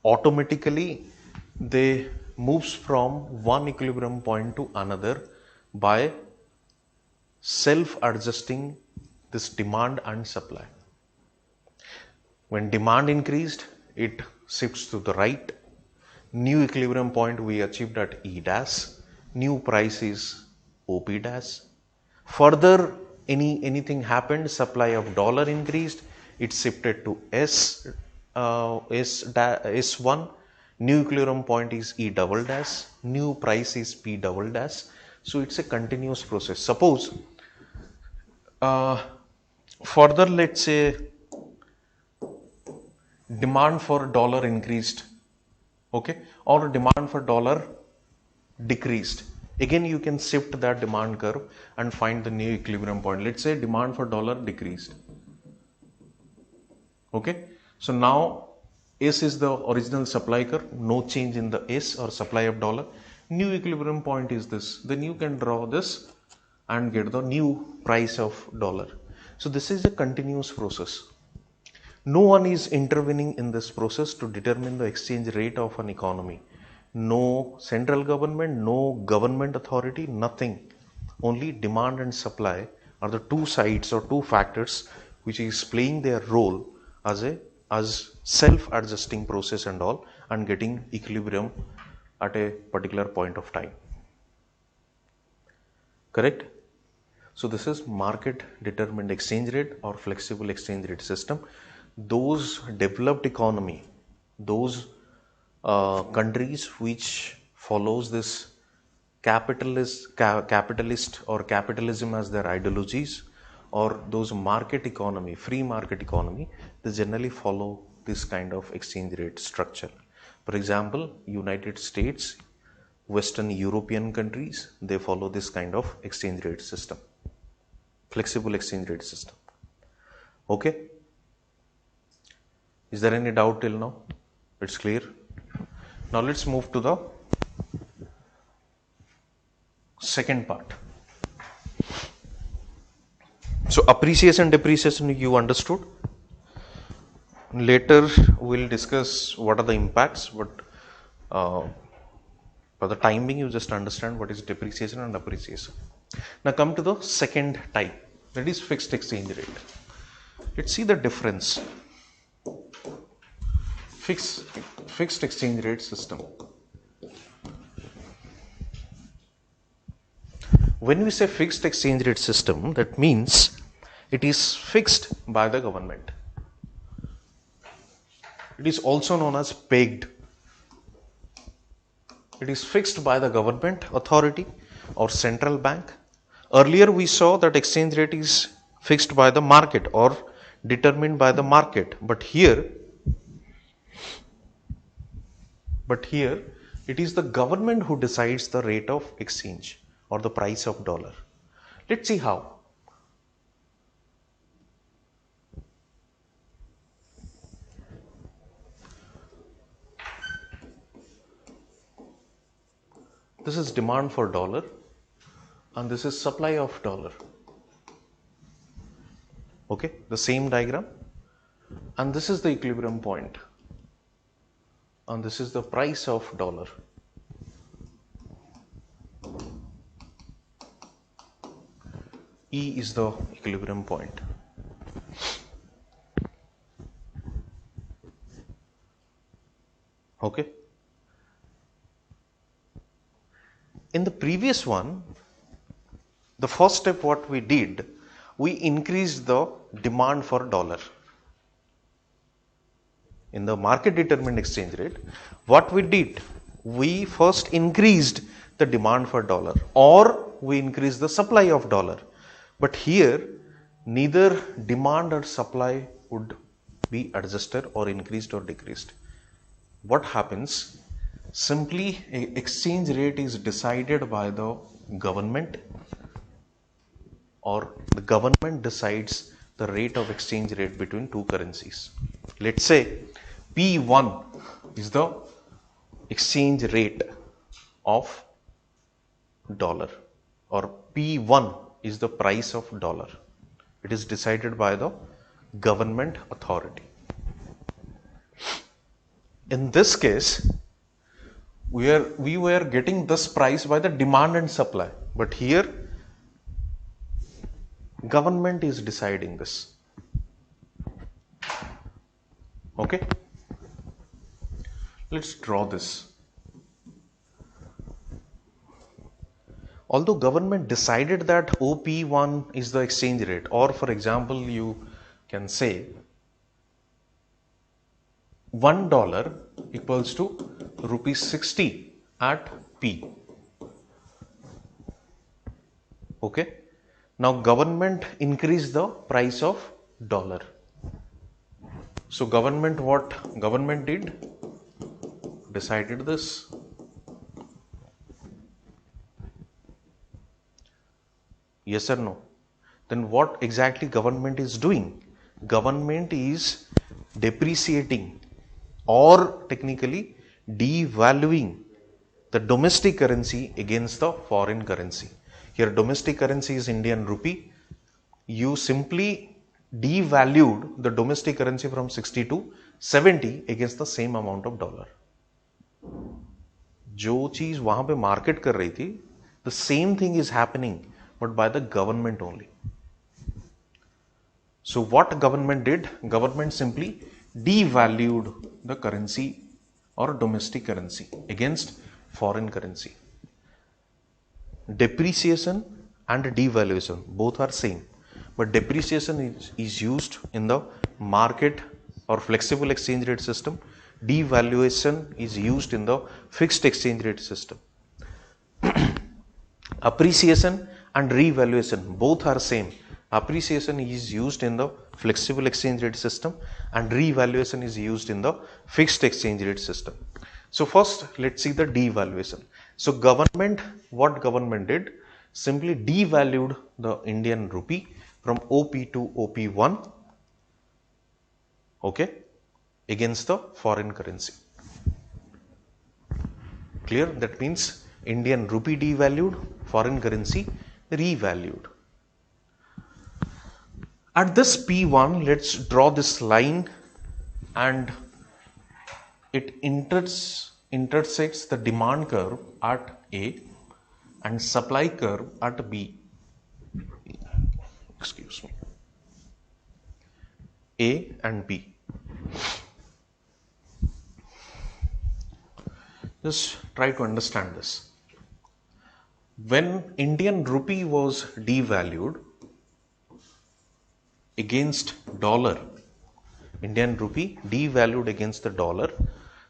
Automatically they moves from one equilibrium point to another by self adjusting this demand and supply. When demand increased, it shifts to the right. New equilibrium point we achieved at E dash. New price is OP dash. Further, anything happened, supply of dollar increased, it shifted to S1. New equilibrium point is E double dash. New price is P double dash. So it's a continuous process. Suppose further, let's say demand for dollar increased, okay, or demand for dollar decreased. Again you can shift that demand curve and find the new equilibrium point. Let's say demand for dollar decreased. Okay, so now S is the original supply curve, no change in the S or supply of dollar. New equilibrium point is this. Then you can draw this and get the new price of dollar. So this is a continuous process. No one is intervening in this process to determine the exchange rate of an economy. No central government, no government authority, nothing. Only demand and supply are the two sides or two factors which is playing their role as self-adjusting process and all, and getting equilibrium at a particular point of time. Correct? So this is market determined exchange rate or flexible exchange rate system. Those developed economy, those countries which follows this capitalist or capitalism as their ideologies, or those market economy, free market economy, they generally follow this kind of exchange rate structure. For example, United States, Western European countries, they follow this kind of exchange rate system, flexible exchange rate system. Okay, is there any doubt till now? It's clear. Now let's move to the second part. So appreciation, depreciation, you understood. Later we'll discuss what are the impacts, but for the time being, you just understand what is depreciation and appreciation. Now come to the second type, that is fixed exchange rate. Let's see the difference. Fixed exchange rate system. When we say fixed exchange rate system, that means it is fixed by the government. It is also known as pegged. It is fixed by the government authority or central bank. Earlier we saw that exchange rate is fixed by the market or determined by the market, but here it is the government who decides the rate of exchange or the price of dollar. Let's see how. This is demand for dollar and this is supply of dollar. Okay, the same diagram, and this is the equilibrium point and this is the price of dollar. E is the equilibrium point. Okay. In the previous one, the first step what we did, we increased the demand for dollar. In the market determined exchange rate, what we did, we first increased the demand for dollar or we increased the supply of dollar. But here, neither demand or supply would be adjusted or increased or decreased. What happens? Simply, exchange rate is decided by the government, or the government decides the rate of exchange rate between two currencies. Let's say P1 is the exchange rate of dollar, or P1 is the price of dollar. It is decided by the government authority. In this case, we were getting this price by the demand and supply, but here government is deciding this. Okay, let's draw this. Although government decided that OP1 is the exchange rate, or for example you can say $1 equals to rupees 60 at P. Okay, now government increased the price of dollar. So what government did? Decided this. Yes or no? Then what exactly government is doing? Government is depreciating or technically devaluing the domestic currency against the foreign currency. Here domestic currency is Indian rupee. You simply devalued the domestic currency from 60 to 70 against the same amount of dollar. जो चीज वहां पे market कर रही थी, the same thing is happening, but by the government only. So what government did? Government simply devalued the currency or domestic currency against foreign currency. Depreciation and devaluation both are same, but depreciation is used in the market or flexible exchange rate system. devaluation is used in the fixed exchange rate system. Appreciation and revaluation both are same. Appreciation is used in the flexible exchange rate system and revaluation is used in the fixed exchange rate system. So first let's see the devaluation. So what government did, simply devalued the Indian rupee from OP to OP1, okay, against the foreign currency. Clear? That means Indian rupee devalued, foreign currency revalued. At this P1, let's draw this line and it intersects the demand curve at A and supply curve at B. Excuse me. A and B. Just try to understand this. When Indian rupee was devalued against dollar, Indian rupee devalued against the dollar,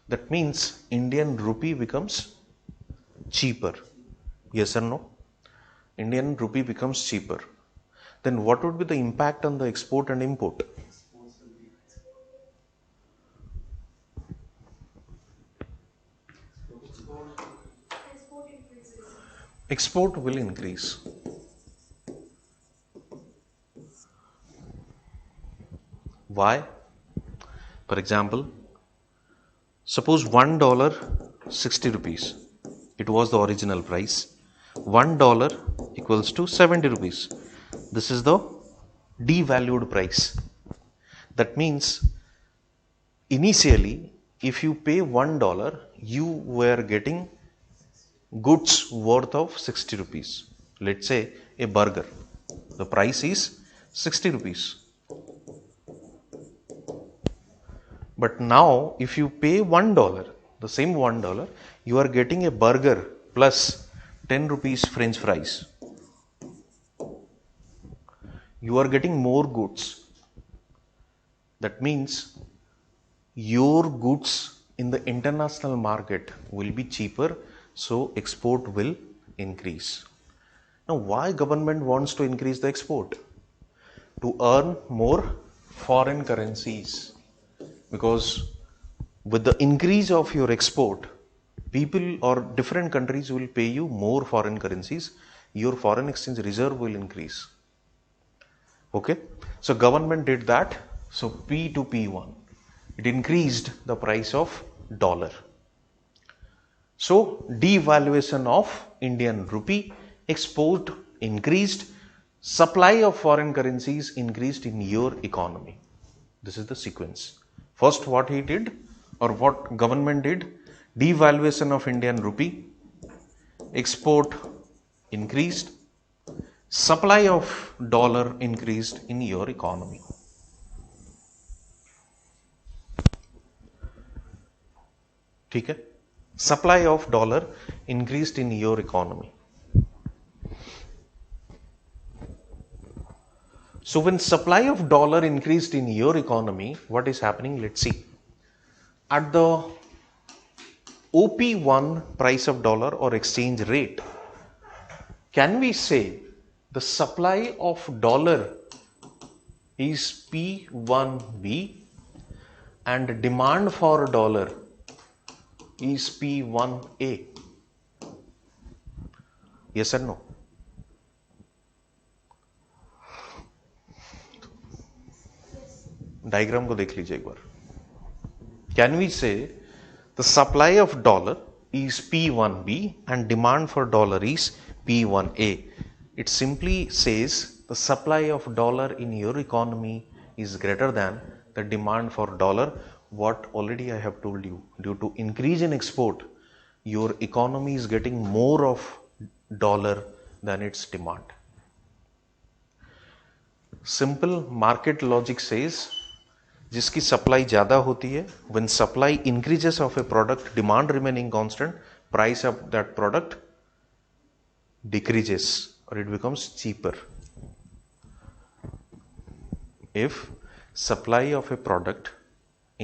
that means Indian rupee becomes cheaper. Yes or no? Indian rupee becomes cheaper. Then what would be the impact on the export and import? Export will increase. Why? For example, suppose $1 60 rupees. It was the original price. $1 equals to 70 rupees. This is the devalued price. That means initially if you pay $1, you were getting goods worth of 60 rupees. Let's say a burger. The price is 60 rupees. But now if you pay $1, the same $1, you are getting a burger plus 10 rupees French fries. You are getting more goods. That means your goods in the international market will be cheaper, so export will increase. Now why government wants to increase the export? To earn more foreign currencies. Because with the increase of your export, people or different countries will pay you more foreign currencies. Your foreign exchange reserve will increase. Okay, so government did that. So P to P1, it increased the price of dollar. So devaluation of Indian rupee, export increased, supply of foreign currencies increased in your economy. This is the sequence. First what he did or what government did, devaluation of Indian rupee, export increased, supply of dollar increased in your economy. ठीक है? Supply of dollar increased in your economy. So when supply of dollar increased in your economy, what is happening? Let's see. At the OP1 price of dollar or exchange rate, can we say the supply of dollar is P1B and demand for dollar is P1A? Yes or no? Diagram को देख लीजिए एक बार. Can we say the supply of dollar is P1B and demand for dollar is P1A? It simply says the supply of dollar in your economy is greater than the demand for dollar. What already I have told you, due to increase in export, your economy is getting more of dollar than its demand. Simple market logic says जिसकी supply ज़्यादा होती है, when supply increases of a product, demand remaining constant, price of that product decreases or it becomes cheaper. If supply of a product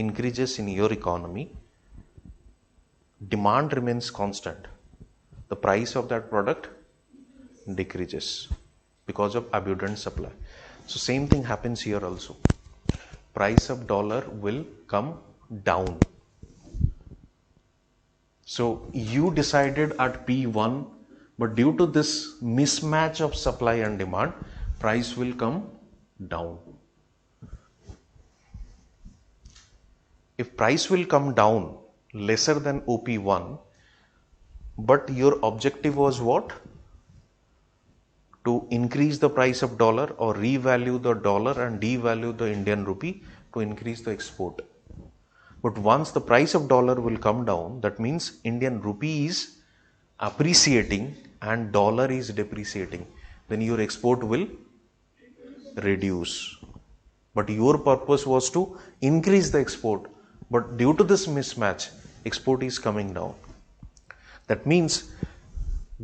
increases in your economy, demand remains constant. The price of that product decreases because of abundant supply. So same thing happens here also. Price of dollar will come down. So you decided at P1, but due to this mismatch of supply and demand, price will come down. If price will come down lesser than OP1, but your objective was what? To increase the price of dollar or revalue the dollar and devalue the Indian rupee to increase the export. But once the price of dollar will come down, that means Indian rupee is appreciating and dollar is depreciating. Then your export will reduce. But your purpose was to increase the export. But due to this mismatch, export is coming down. That means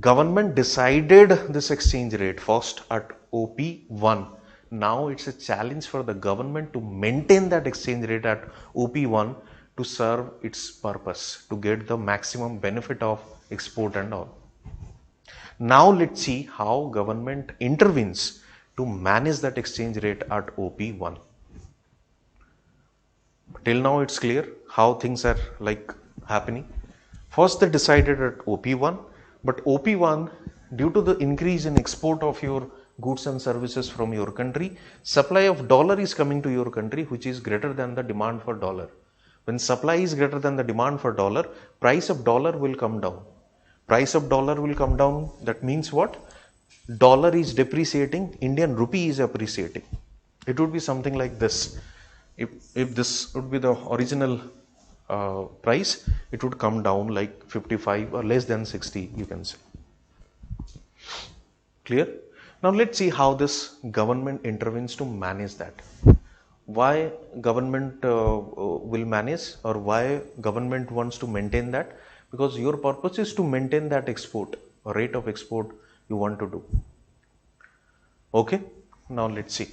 government decided this exchange rate first at OP1. Now it's a challenge for the government to maintain that exchange rate at OP1 to serve its purpose, to get the maximum benefit of export and all. Now let's see how government intervenes to manage that exchange rate at OP1. Till now it's clear how things are happening. First they decided at OP1, but OP1, due to the increase in export of your goods and services from your country, supply of dollar is coming to your country, which is greater than the demand for dollar. When supply is greater than the demand for dollar, price of dollar will come down. Price of dollar will come down. That means what? Dollar is depreciating, Indian rupee is appreciating. It would be something like this. If this would be the original price, it would come down like 55 or less than 60, you can say. Clear? Now let's see how this government intervenes to manage that. Why government will manage, or why government wants to maintain that? Because your purpose is to maintain that export, rate of export you want to do. Okay, now let's see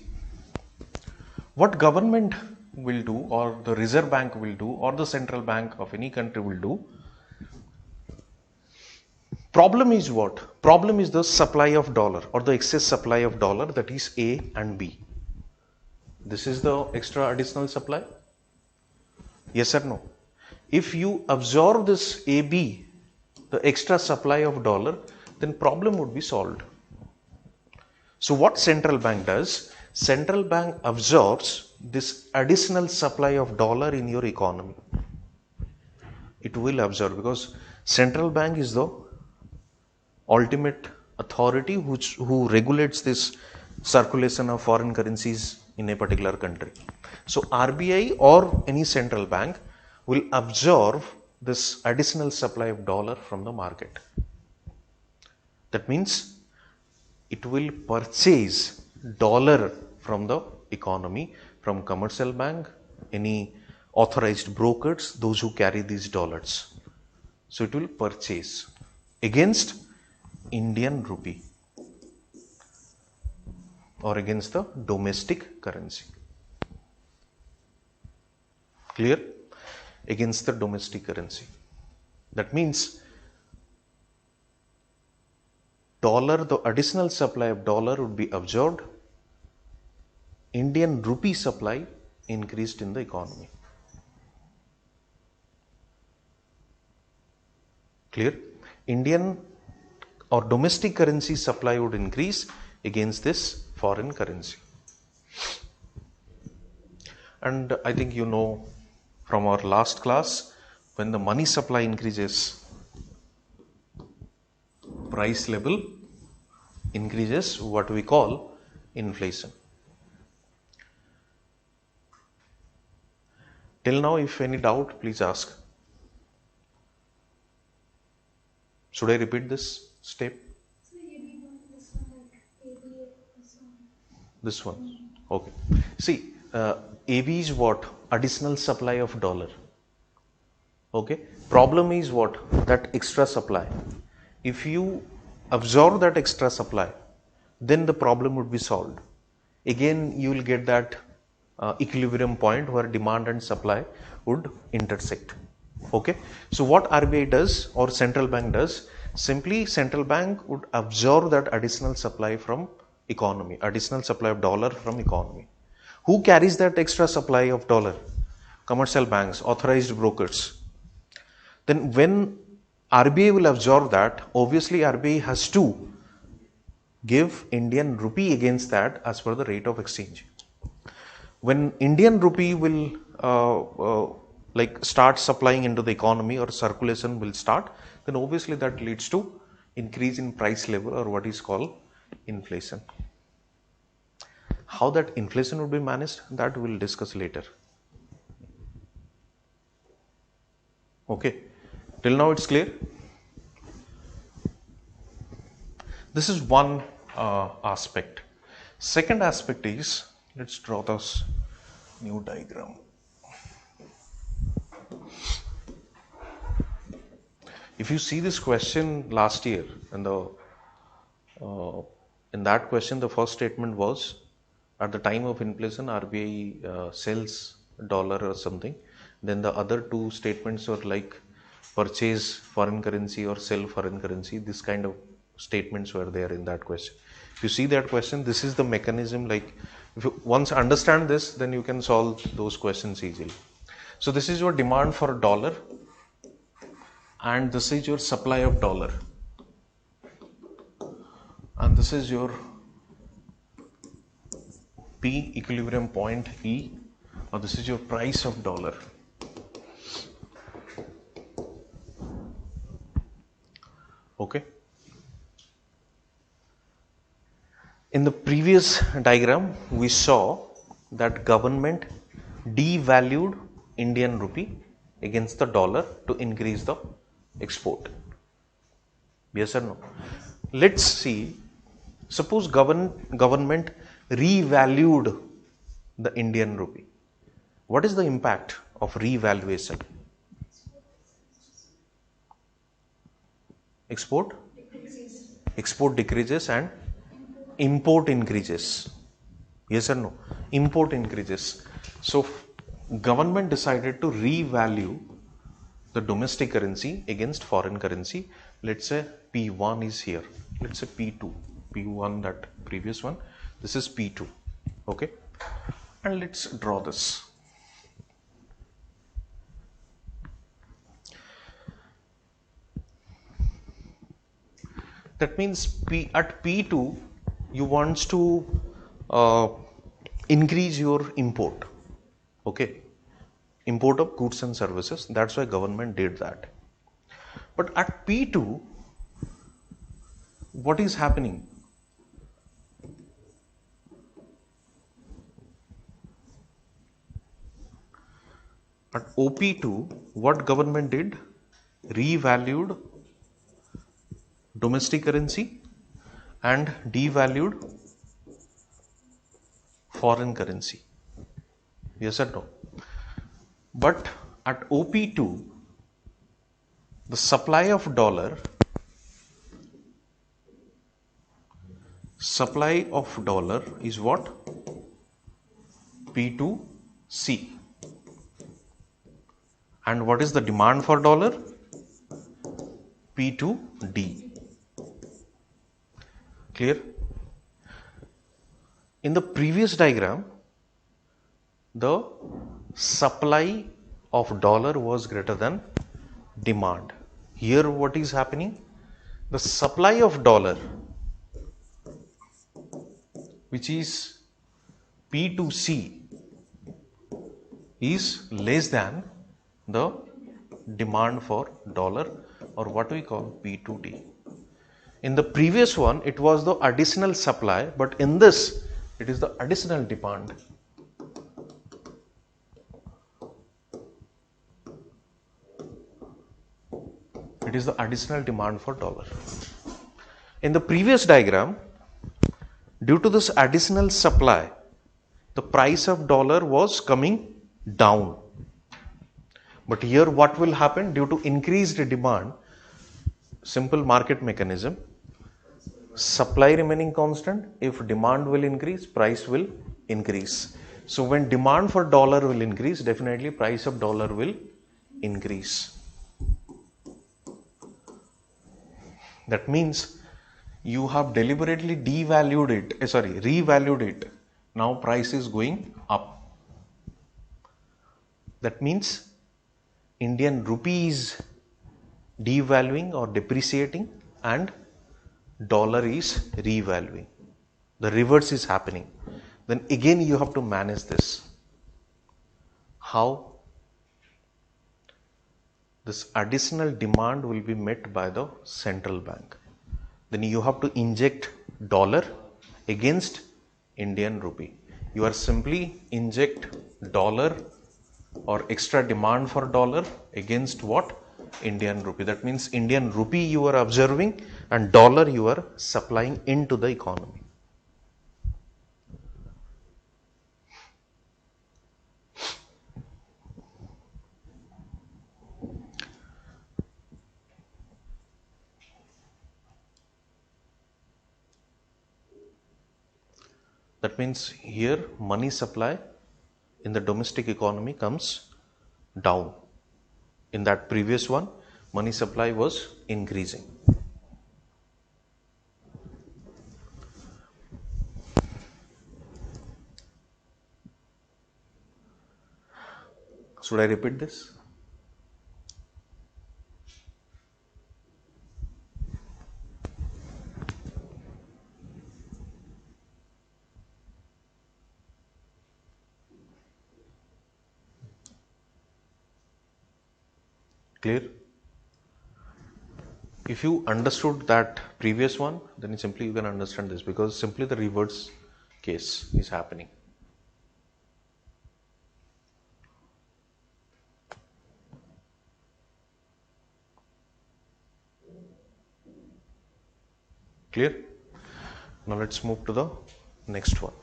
what government will do, or the Reserve Bank will do, or the central bank of any country will do. Problem is what? Problem is the supply of dollar, or the excess supply of dollar, that is A and B. This is the extra additional supply. Yes or no? If you absorb this AB, the extra supply of dollar, then problem would be solved. So what central bank does? Central bank absorbs this additional supply of dollar in your economy. It will absorb, because central bank is the ultimate authority who regulates this circulation of foreign currencies in a particular country. So RBI or any central bank will absorb this additional supply of dollar from the market. That means it will purchase dollar from the economy, from commercial bank, any authorized brokers, those who carry these dollars. So it will purchase against Indian rupee or against the domestic currency. Clear? Against the domestic currency. That means dollar, the additional supply of dollar would be absorbed. Indian rupee supply increased in the economy. Clear? Indian or domestic currency supply would increase against this foreign currency. And I think you know from our last class, when the money supply increases, price level increases, what we call inflation. Till now, if any doubt, please ask. Should I repeat this step? This one. Okay. See, AB is what? Additional supply of dollar. Okay. Problem is what? That extra supply. If you absorb that extra supply, then the problem would be solved. Again, you will get that equilibrium point where demand and supply would intersect. Okay, so what RBI does or central bank does, simply central bank would absorb that additional supply from economy, additional supply of dollar from economy. Who carries that extra supply of dollar? Commercial banks, authorized brokers. Then when RBI will absorb that, obviously RBI has to give Indian rupee against that as per the rate of exchange. When Indian rupee will like start supplying into the economy or circulation will start, then obviously that leads to increase in price level or what is called inflation. How that inflation would be managed, that we'll discuss later. Okay, till now it's clear. This is one aspect. Second aspect is, let's draw this new diagram. If you see this question last year, and in that question, the first statement was, at the time of inflation, RBI sells dollar or something. Then the other two statements were like purchase foreign currency or sell foreign currency. This kind of statements were there in that question. If you see that question, this is the mechanism. Like, if you once understand this, then you can solve those questions easily. So this is your demand for dollar, and this is your supply of dollar, and this is your P equilibrium point E, or this is your price of dollar. Okay. In the previous diagram, we saw that government devalued Indian rupee against the dollar to increase the export. Yes or no? Let's see. Suppose government revalued the Indian rupee. What is the impact of revaluation? Export? Export decreases and import increases. Yes or no? Import increases. So government decided to revalue the domestic currency against foreign currency. Let's say P1 is here. Let's say P2. P1, that previous one. This is P2. Okay. And let's draw this. That means at P2, you want to increase your import. Okay. Import of goods and services. That's why government did that. But at P2, what is happening? At OP2, what government did? Revalued domestic currency and devalued foreign currency. Yes or no? But at OP2, the supply of dollar is what? P2C. And what is the demand for dollar? P2D. Clear? In the previous diagram, the supply of dollar was greater than demand. Here what is happening? The supply of dollar, which is P2C, is less than the demand for dollar, or what we call P2D. In the previous one, it was the additional supply, but in this, it is the additional demand. It is the additional demand for dollar. In the previous diagram, due to this additional supply, the price of dollar was coming down. But here what will happen? Due to increased demand, simple market mechanism, supply remaining constant, if demand will increase, price will increase. So when demand for dollar will increase, definitely price of dollar will increase. That means you have deliberately devalued it, revalued it. Now price is going up. That means Indian rupee is devaluing or depreciating and dollar is revaluing. The reverse is happening. Then again you have to manage this. How? This additional demand will be met by the central bank. Then you have to inject dollar against Indian rupee. You are simply inject dollar or extra demand for dollar against what? Indian rupee. That means Indian rupee you are observing and dollar you are supplying into the economy. That means here money supply in the domestic economy comes down. In that previous one, money supply was increasing. Should I repeat this? Clear? If you understood that previous one, then simply you can understand this, because simply the reverse case is happening. Clear? Now let's move to the next one.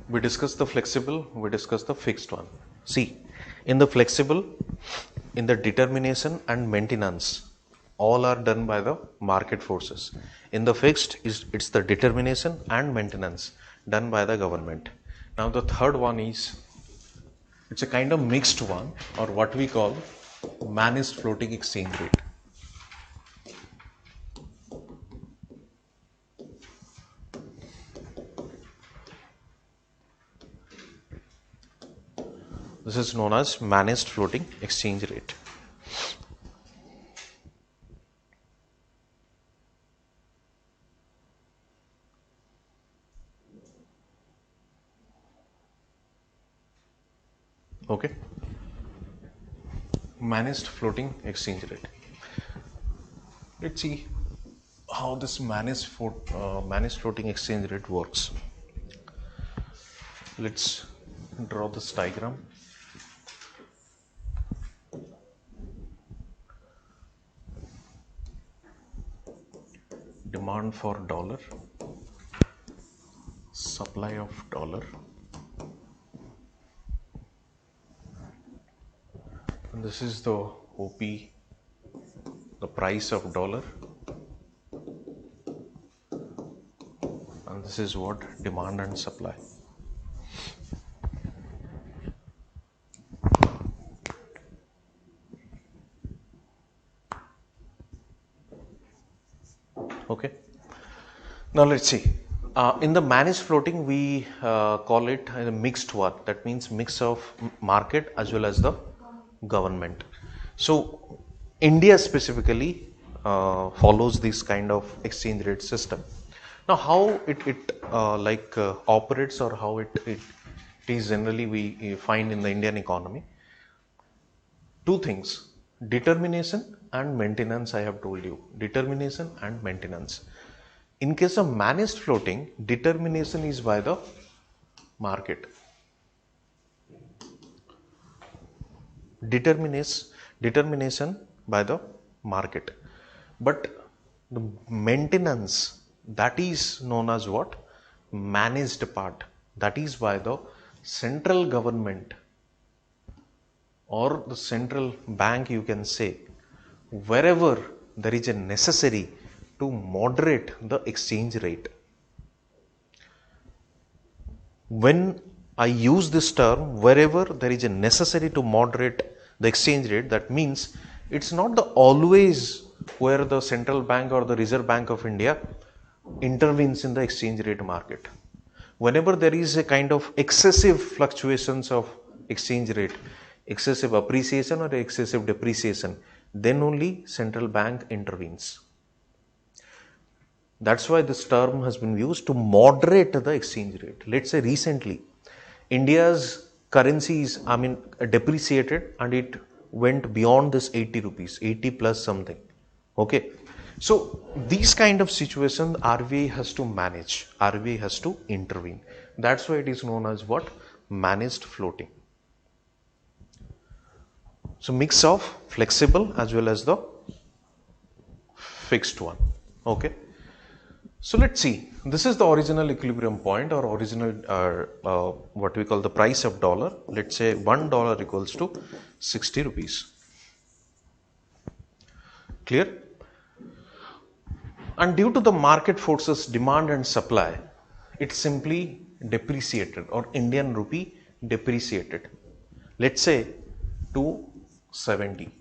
We discussed the flexible, we discussed the fixed one. See, in the flexible, in the determination and maintenance, all are done by the market forces. In the fixed, it's the determination and maintenance done by the government. Now the third one is, it's a kind of mixed one, or what we call managed floating exchange rate. This is known as managed floating exchange rate. Okay. Managed floating exchange rate. Let's see how this managed floating exchange rate works. Let's draw this diagram. Demand for dollar, supply of dollar, and this is the OP, the price of dollar, and this is what demand and supply. Okay. Now let's see. In the managed floating, we call it a mixed one. That means mix of market as well as the government. So India specifically follows this kind of exchange rate system. Now how it operates, or how it is generally we find in the Indian economy. Two things: determination and maintenance. I have told you, determination and maintenance. In case of managed floating, determination is by the market. Determination by the market. But the maintenance, that is known as what? Managed part. That is by the central government or the central bank, you can say, wherever there is a necessary to moderate the exchange rate. When I use this term, wherever there is a necessary to moderate the exchange rate, that means it's not the always where the central bank or the Reserve Bank of India intervenes in the exchange rate market. Whenever there is a kind of excessive fluctuations of exchange rate, excessive appreciation or excessive depreciation, then only central bank intervenes. That's why this term has been used to moderate the exchange rate. Let's say recently, India's currencies, depreciated and it went beyond this 80 rupees, 80 plus something. Okay. So these kind of situations RBI has to manage, RBI has to intervene. That's why it is known as what? Managed floating. So mix of flexible as well as the fixed one. Okay. So let's see, this is the original equilibrium point or original what we call the price of dollar. Let's say $1 equals to 60 rupees. Clear? And due to the market forces demand and supply, it simply depreciated or Indian rupee depreciated. Let's say to 70.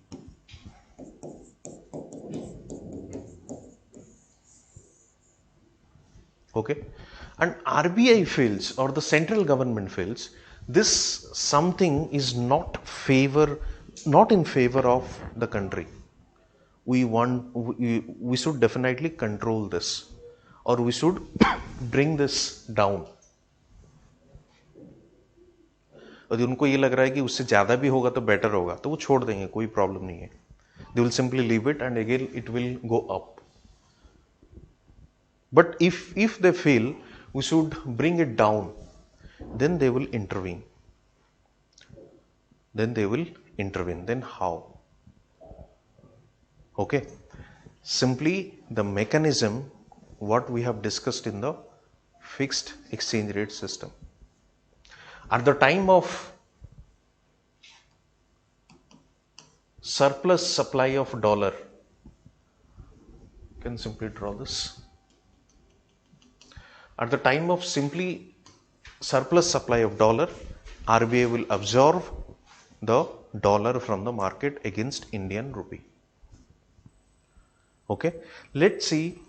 Okay, and RBI feels or the central government feels this something is not in favor of the country. We should definitely control this or we should bring this down. यदि उनको ये लग रहा है कि उससे ज़्यादा भी होगा तो बेटर होगा तो वो छोड़ देंगे, कोई प्रॉब्लम नहीं है. They will simply leave it and again it will go up. But if they feel we should bring it down, then they will intervene. Then how? Okay. Simply the mechanism what we have discussed in the fixed exchange rate system. At the time of surplus supply of dollar, you can simply draw this. At the time of simply surplus supply of dollar, RBI will absorb the dollar from the market against Indian rupee. Okay, let's see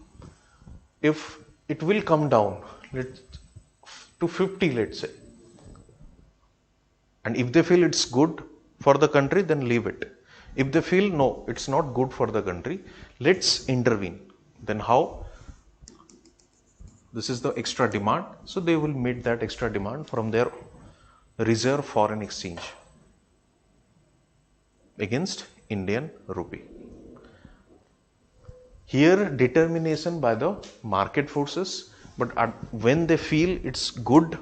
if it will come down to 50, let's say. And if they feel it's good for the country, then leave it. If they feel no, it's not good for the country, let's intervene. Then how? This is the extra demand. So they will meet that extra demand from their reserve foreign exchange against Indian rupee. Here determination by the market forces, but when they feel it's good,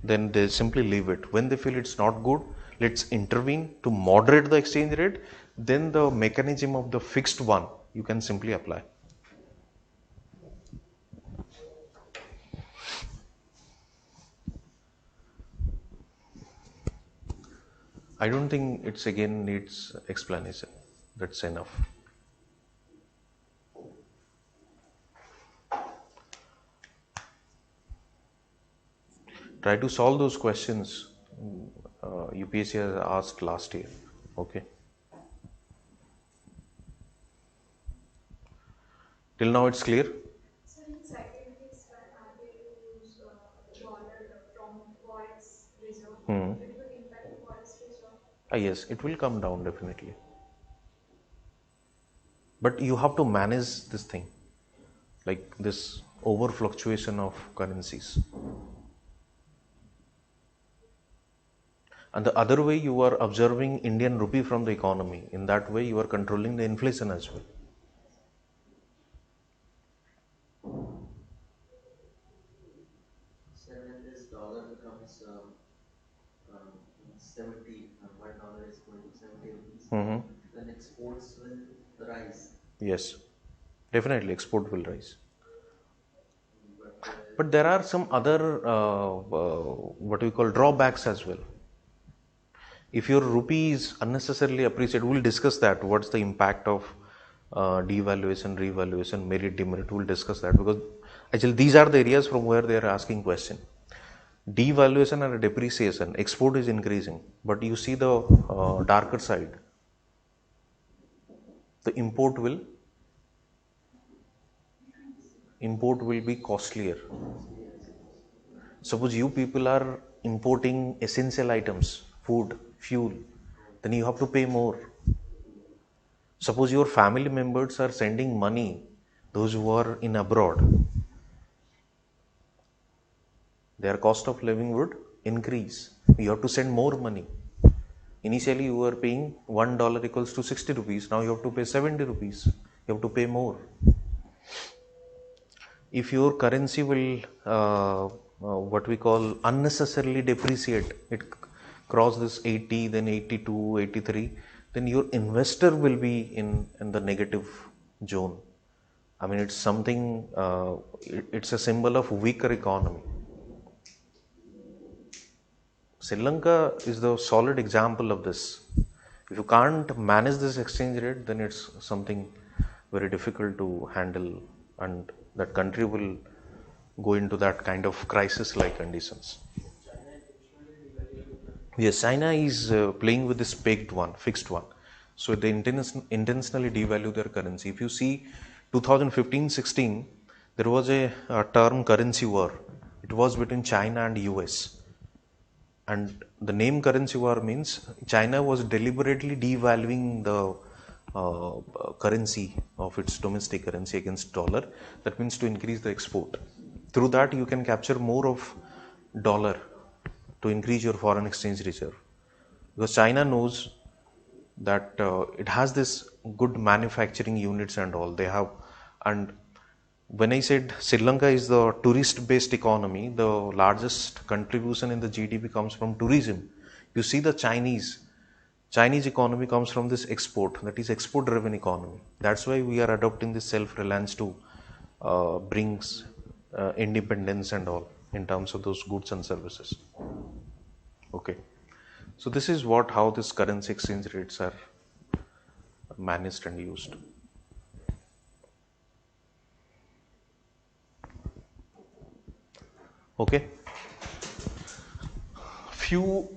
then they simply leave it. When they feel it's not good, let's intervene to moderate the exchange rate. Then the mechanism of the fixed one you can simply apply. I don't think it's again needs explanation. That's enough. Try to solve those questions UPSC has asked last year. Okay. Till now it's clear? So in second case, when RBI use dollar from forex reserve, it will impact forex reserve? Yes, it will come down definitely. But you have to manage this thing, like this over fluctuation of currencies. And the other way you are observing Indian rupee from the economy. In that way you are controlling the inflation as well. So when this dollar becomes 70, $1 is going to 70 rupees, then exports will rise. Yes, definitely export will rise. But there are some other what we call drawbacks as well. If your rupee is unnecessarily appreciated, we'll discuss that. What's the impact of devaluation, revaluation, merit, demerit? We'll discuss that because actually these are the areas from where they are asking question. devaluation and depreciation, export is increasing, but you see the darker side, the import will be costlier. Suppose you people are importing essential items, food, fuel, then you have to pay more. Suppose your family members are sending money, those who are in abroad, their cost of living would increase. You have to send more money. Initially, you were paying $1 equals to 60 rupees. Now you have to pay 70 rupees. You have to pay more. If your currency will, what we call unnecessarily depreciate, it cross this 80, then 82, 83, then your investor will be in the negative zone. I mean, it's something, it's a symbol of weaker economy. Sri Lanka is the solid example of this. If you can't manage this exchange rate, then it's something very difficult to handle, and that country will go into that kind of crisis-like conditions. Yes, China is playing with this fixed one. So they intentionally devalue their currency. If you see 2015-16, there was a term currency war. It was between China and US. And the name currency war means China was deliberately devaluing the currency of its domestic currency against dollar. That means to increase the export. Through that, you can capture more of dollar to increase your foreign exchange reserve. Because China knows that it has this good manufacturing units and all they have. And when I said Sri Lanka is the tourist-based economy, the largest contribution in the GDP comes from tourism. You see the Chinese economy comes from this export, that is export-driven economy. That's why we are adopting this self-reliance to brings independence and all in terms of those goods and services. Okay, so this is how this currency exchange rates are managed and used. Okay, few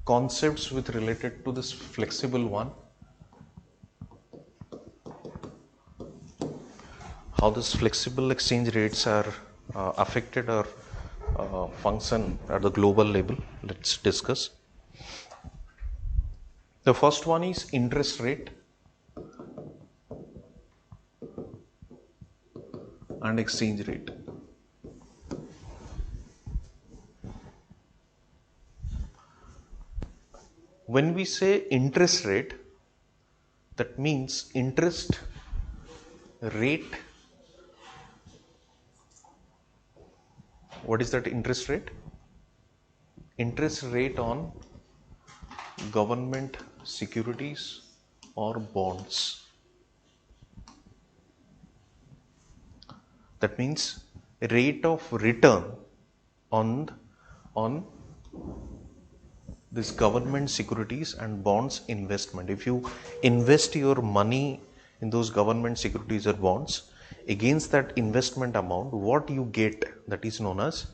concepts with related to this flexible one, how this flexible exchange rates are affected or function at the global level. Let's discuss. The first one is interest rate and exchange rate. When we say interest rate, that means interest rate. What is that interest rate? Interest rate on government securities or bonds. That means rate of return on this government securities and bonds investment. If you invest your money in those government securities or bonds, against that investment amount, what you get, that is known as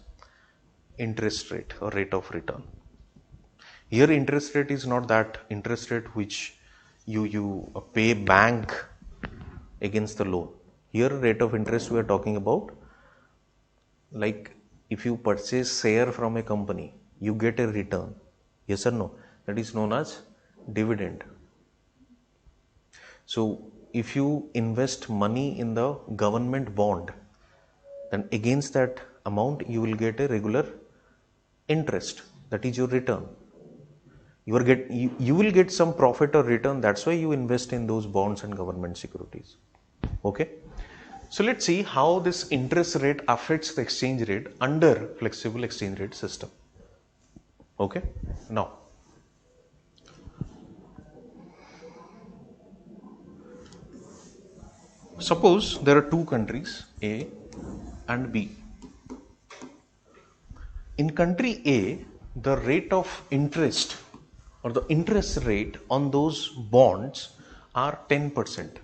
interest rate or rate of return. Here interest rate is not that interest rate which you pay bank against the loan. Here rate of interest we are talking about, like if you purchase share from a company, you get a return. Yes or no? That is known as dividend. So if you invest money in the government bond, then against that amount you will get a regular interest. That is your return. You will get some profit or return. That's why you invest in those bonds and government securities. Okay. So let's see how this interest rate affects the exchange rate under flexible exchange rate system. Okay. Now, suppose there are two countries, A and B. In country A, the rate of interest or the interest rate on those bonds are 10%.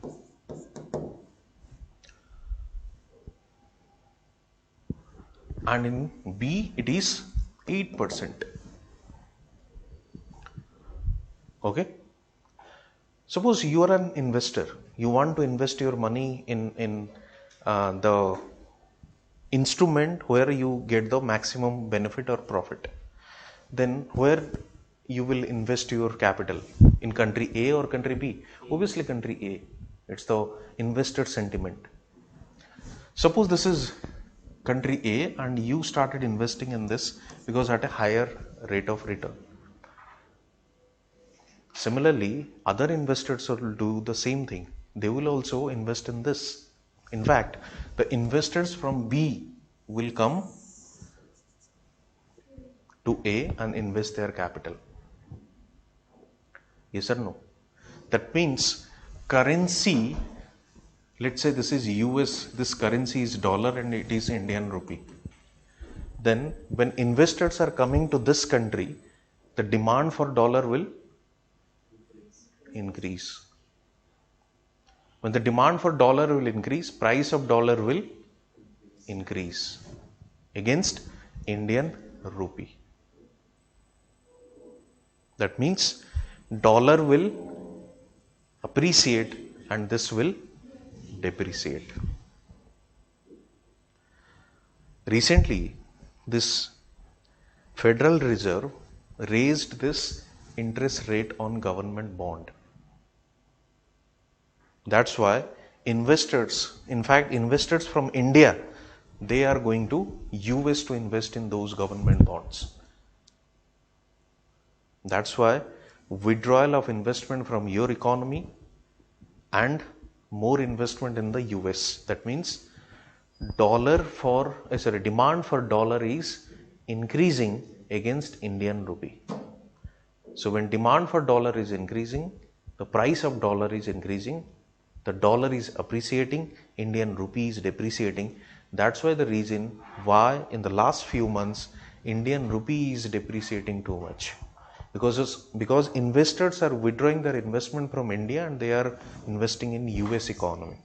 and in B it is 8%. Okay. Suppose you are an investor, you want to invest your money in the instrument where you get the maximum benefit or profit. Then where you will invest your capital, in country A or country B? Obviously country A. It's the investor sentiment. Suppose this is country A and you started investing in this because at a higher rate of return. Similarly, other investors will do the same thing. They will also invest in this. In fact, the investors from B will come to A and invest their capital. Yes or no? That means currency, let's say this is US, this currency is dollar and it is Indian rupee. Then when investors are coming to this country, the demand for dollar will increase. When the demand for dollar will increase, price of dollar will increase against Indian rupee. That means dollar will appreciate and this will depreciate. Recently, this Federal Reserve raised this interest rate on government bond. That's why investors, in fact investors from India, they are going to US to invest in those government bonds. That's why withdrawal of investment from your economy and more investment in the US. That means demand for dollar is increasing against Indian rupee. So when demand for dollar is increasing, the price of dollar is increasing, the dollar is appreciating, Indian rupee is depreciating. That's why the reason why in the last few months Indian rupee is depreciating too much. Because investors are withdrawing their investment from India and they are investing in US economy.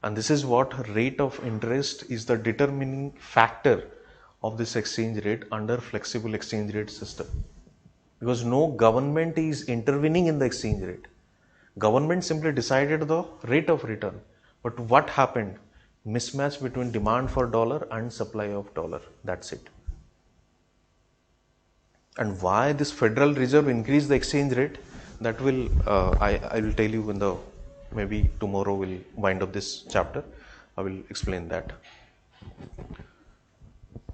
And this is what rate of interest is the determining factor of this exchange rate under flexible exchange rate system. Because no government is intervening in the exchange rate. Government simply decided the rate of return. But what happened? Mismatch between demand for dollar and supply of dollar. That's it. And why this Federal Reserve increased the exchange rate, that will I will tell you in the, maybe tomorrow we'll wind up this chapter. I will explain that.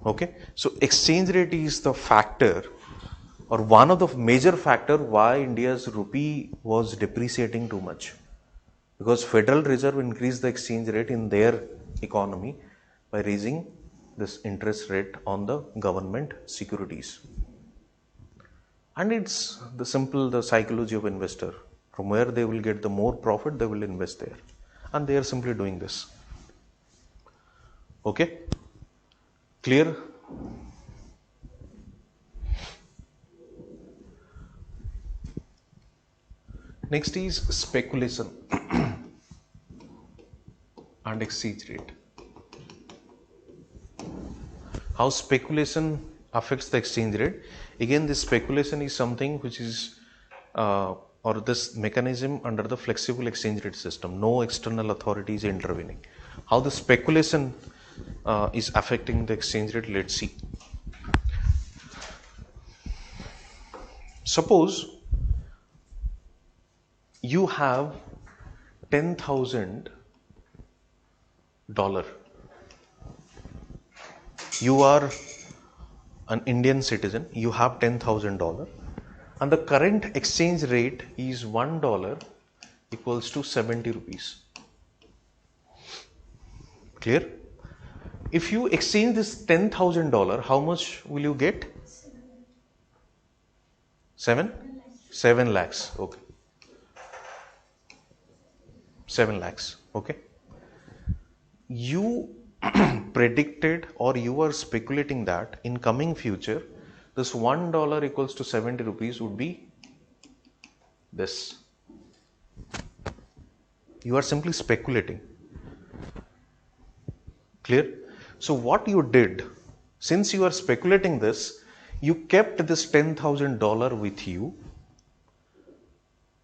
Okay, so exchange rate is the factor or one of the major factor why India's rupee was depreciating too much, because Federal Reserve increased the exchange rate in their economy by raising this interest rate on the government securities. And it's the psychology of investor. From where they will get the more profit, they will invest there. And they are simply doing this. Okay? Clear? Next is speculation and exchange rate. How speculation affects the exchange rate? Again, this speculation is something which is or this mechanism under the flexible exchange rate system. No external authority is intervening. How the speculation is affecting the exchange rate? Let's see. Suppose you have $10,000. You are an Indian citizen. You have $10,000, and the current exchange rate is $1 equals to 70 rupees. Clear? If you exchange this $10,000, how much will you get? 7 lakhs. Okay. 7 lakhs. Okay. You predicted or you are speculating that in coming future this $1 equals to 70 rupees would be this. You are simply speculating. Clear? So what you did, since you are speculating this, you kept this $10,000 with you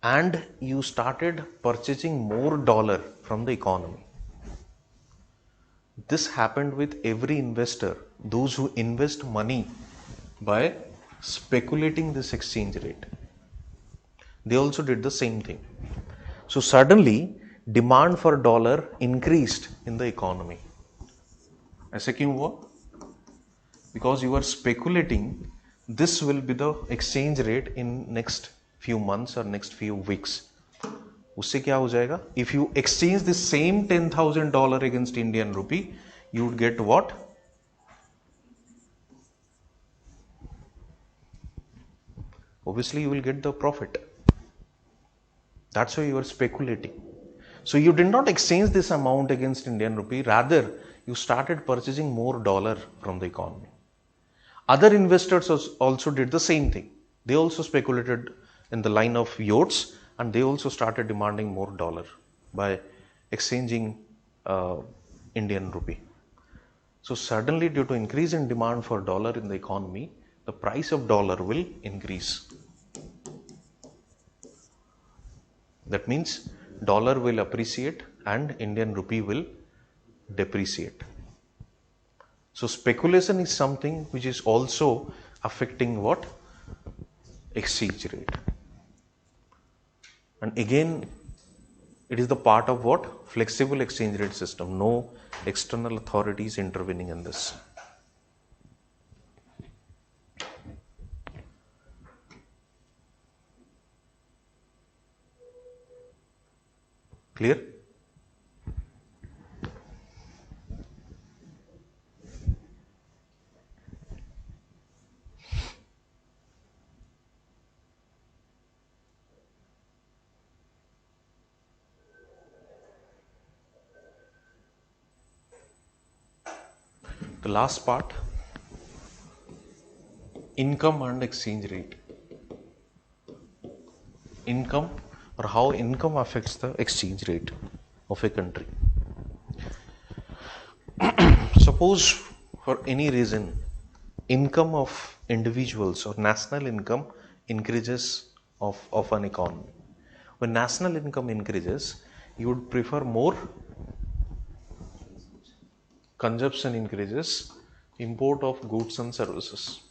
and you started purchasing more dollar from the economy. This happened with every investor, those who invest money by speculating this exchange rate. They also did the same thing. So suddenly demand for dollar increased in the economy. ऐसे क्यों हुआ? Because you are speculating this will be the exchange rate in next few months or next few weeks. उससे क्या हो जाएगा? If you exchange the same $10,000 against Indian rupee, you would get what? Obviously you will get the profit. That's why you are speculating. So you did not exchange this amount against Indian rupee, rather you started purchasing more dollar from the economy. Other investors also did the same thing. They also speculated in the line of yachts and they also started demanding more dollar by exchanging Indian rupee. So suddenly, due to increase in demand for dollar in the economy, the price of dollar will increase. That means dollar will appreciate and Indian rupee will depreciate. So speculation is something which is also affecting what? Exchange rate. And again, it is the part of what? Flexible exchange rate system. No external authorities intervening in this. Clear? The last part, income and exchange rate. Income, or how income affects the exchange rate of a country. Suppose for any reason income of individuals or national income increases of an economy. When national income increases, you would prefer more, consumption increases, import of goods and services.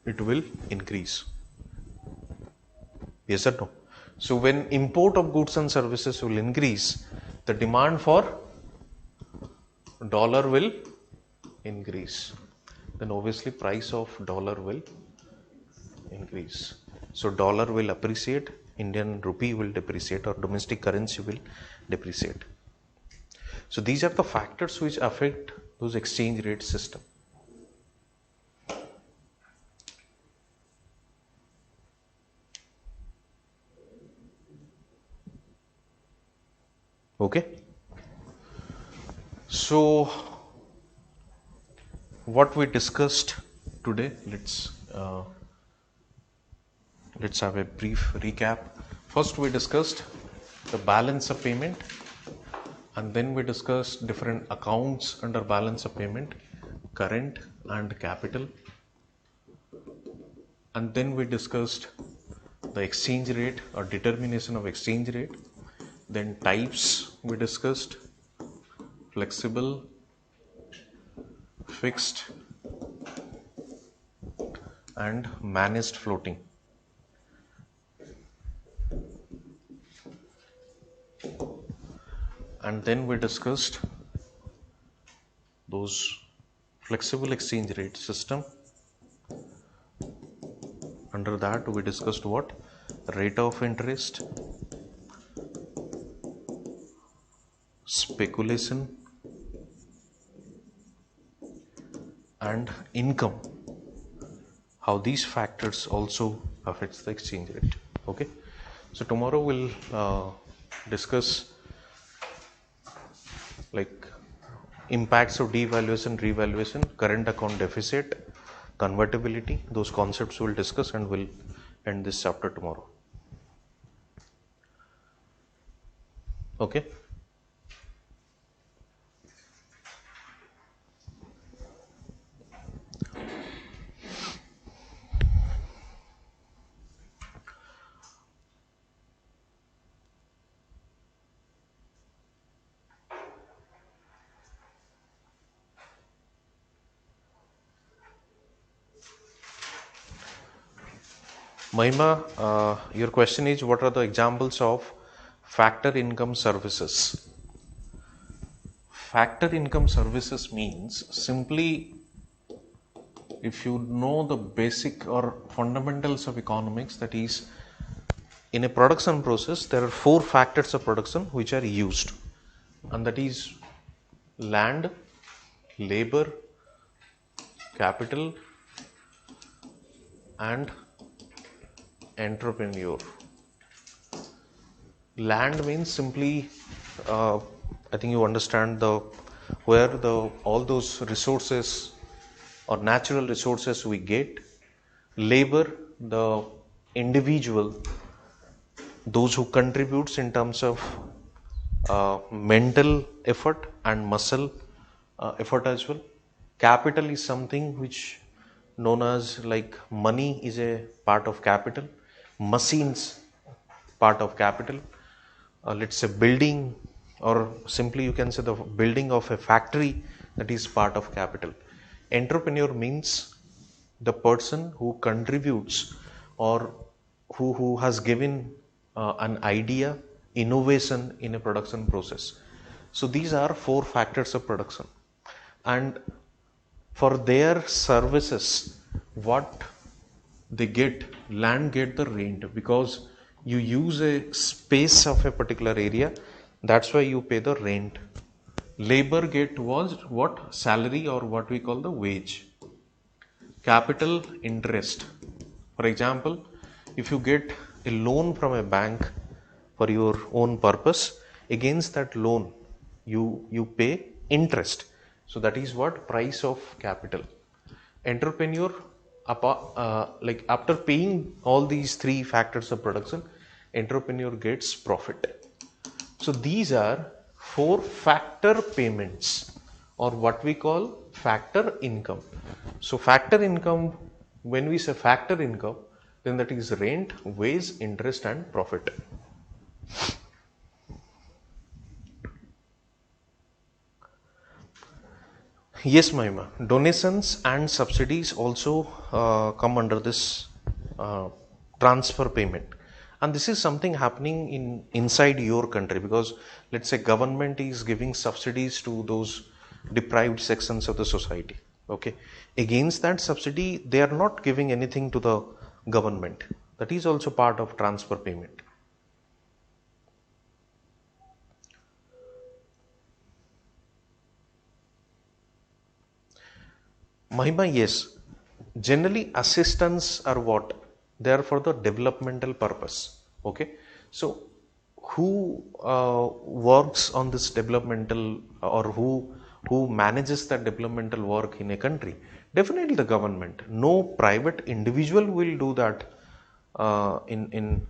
It will increase. Yes or no? So when import of goods and services will increase, the demand for dollar will increase. Then obviously price of dollar will increase. So dollar will appreciate, Indian rupee will depreciate, or domestic currency will depreciate. So these are the factors which affect those exchange rate system. Okay. So what we discussed today, let's have a brief recap. First we discussed the balance of payment, and then we discussed different accounts under balance of payment, current and capital, and then we discussed the exchange rate or determination of exchange rate. Then types we discussed: flexible, fixed and managed floating. And then we discussed those flexible exchange rate system. Under that we discussed what? Rate of interest, speculation and income, how these factors also affects the exchange rate. Okay, so tomorrow we'll discuss like impacts of devaluation, revaluation, current account deficit, convertibility. Those concepts we'll discuss, and we'll end this chapter tomorrow. Okay. Mahima, your question is what are the examples of factor income services? Factor income services means simply if you know the basic or fundamentals of economics, that is, in a production process, there are four factors of production which are used, and that is land, labor, capital, and entrepreneur. Land means simply, I think you understand the where the all those resources or natural resources we get. Labor, the individual, those who contributes in terms of mental effort and muscle effort as well. Capital is something which known as like money is a part of capital, machines part of capital, let's say building, or simply you can say the building of a factory, that is part of capital. Entrepreneur means the person who contributes or who has given an idea, innovation in a production process. So these are four factors of production, and for their services what they get, land get the rent, because you use a space of a particular area, that's why you pay the rent. Labor get was what, salary or what we call the wage. Capital, interest. For example, if you get a loan from a bank for your own purpose, against that loan you pay interest. So that is what, price of capital. Entrepreneur, like after paying all these three factors of production, entrepreneur gets profit. So these are four factor payments, or what we call factor income. So factor income, when we say factor income, then that is rent, wage, interest and profit. Yes, Mahima. Donations and subsidies also come under this transfer payment, and this is something happening in inside your country, because let's say government is giving subsidies to those deprived sections of the society. Okay, against that subsidy, they are not giving anything to the government. That is also part of transfer payment. Mahima, yes. Generally, assistants are what? They are for the developmental purpose. Okay. So, who works on this developmental, or who manages that developmental work in a country? Definitely the government. No private individual will do that in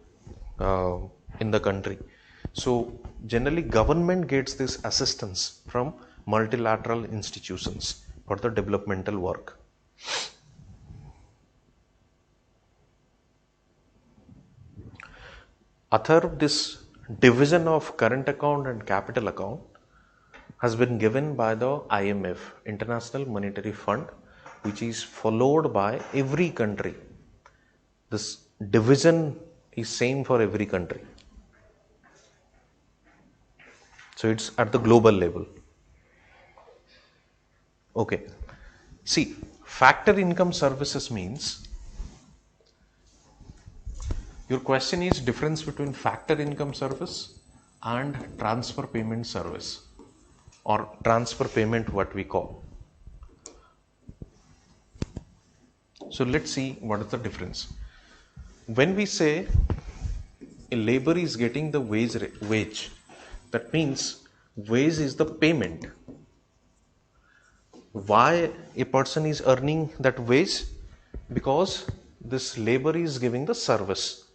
the country. So generally government gets this assistance from multilateral institutions for the developmental work. Other, this division of current account and capital account has been given by the IMF, International Monetary Fund, which is followed by every country. This division is same for every country. So it's at the global level. Okay. See, factor income services means, your question is difference between factor income service and transfer payment service, or transfer payment what we call. So let's see what is the difference. When we say a labor is getting the wage, that means wage is the payment. Why a person is earning that wage? Because this labor is giving the service.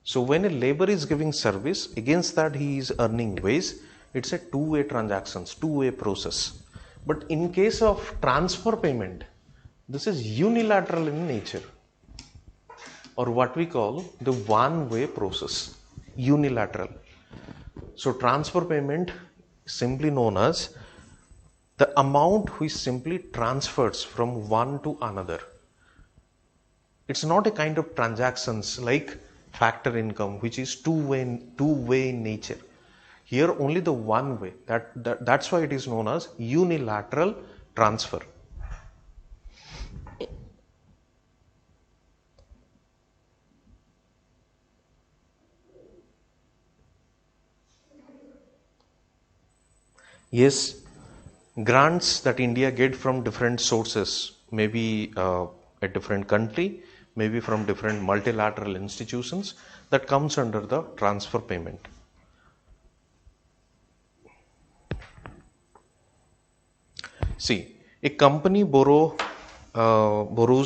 So when a labor is giving service, against that he is earning wage. It's a two-way transactions, two-way process. But in case of transfer payment, this is unilateral in nature, or what we call the one-way process, unilateral. So transfer payment, simply known as the amount which simply transfers from one to another. It's not a kind of transactions like factor income, which is two way in nature. Here only the one way. That's why it is known as unilateral transfer. Yes, grants that India get from different sources, maybe a different country, maybe from different multilateral institutions, that comes under the transfer payment. See, a company borrows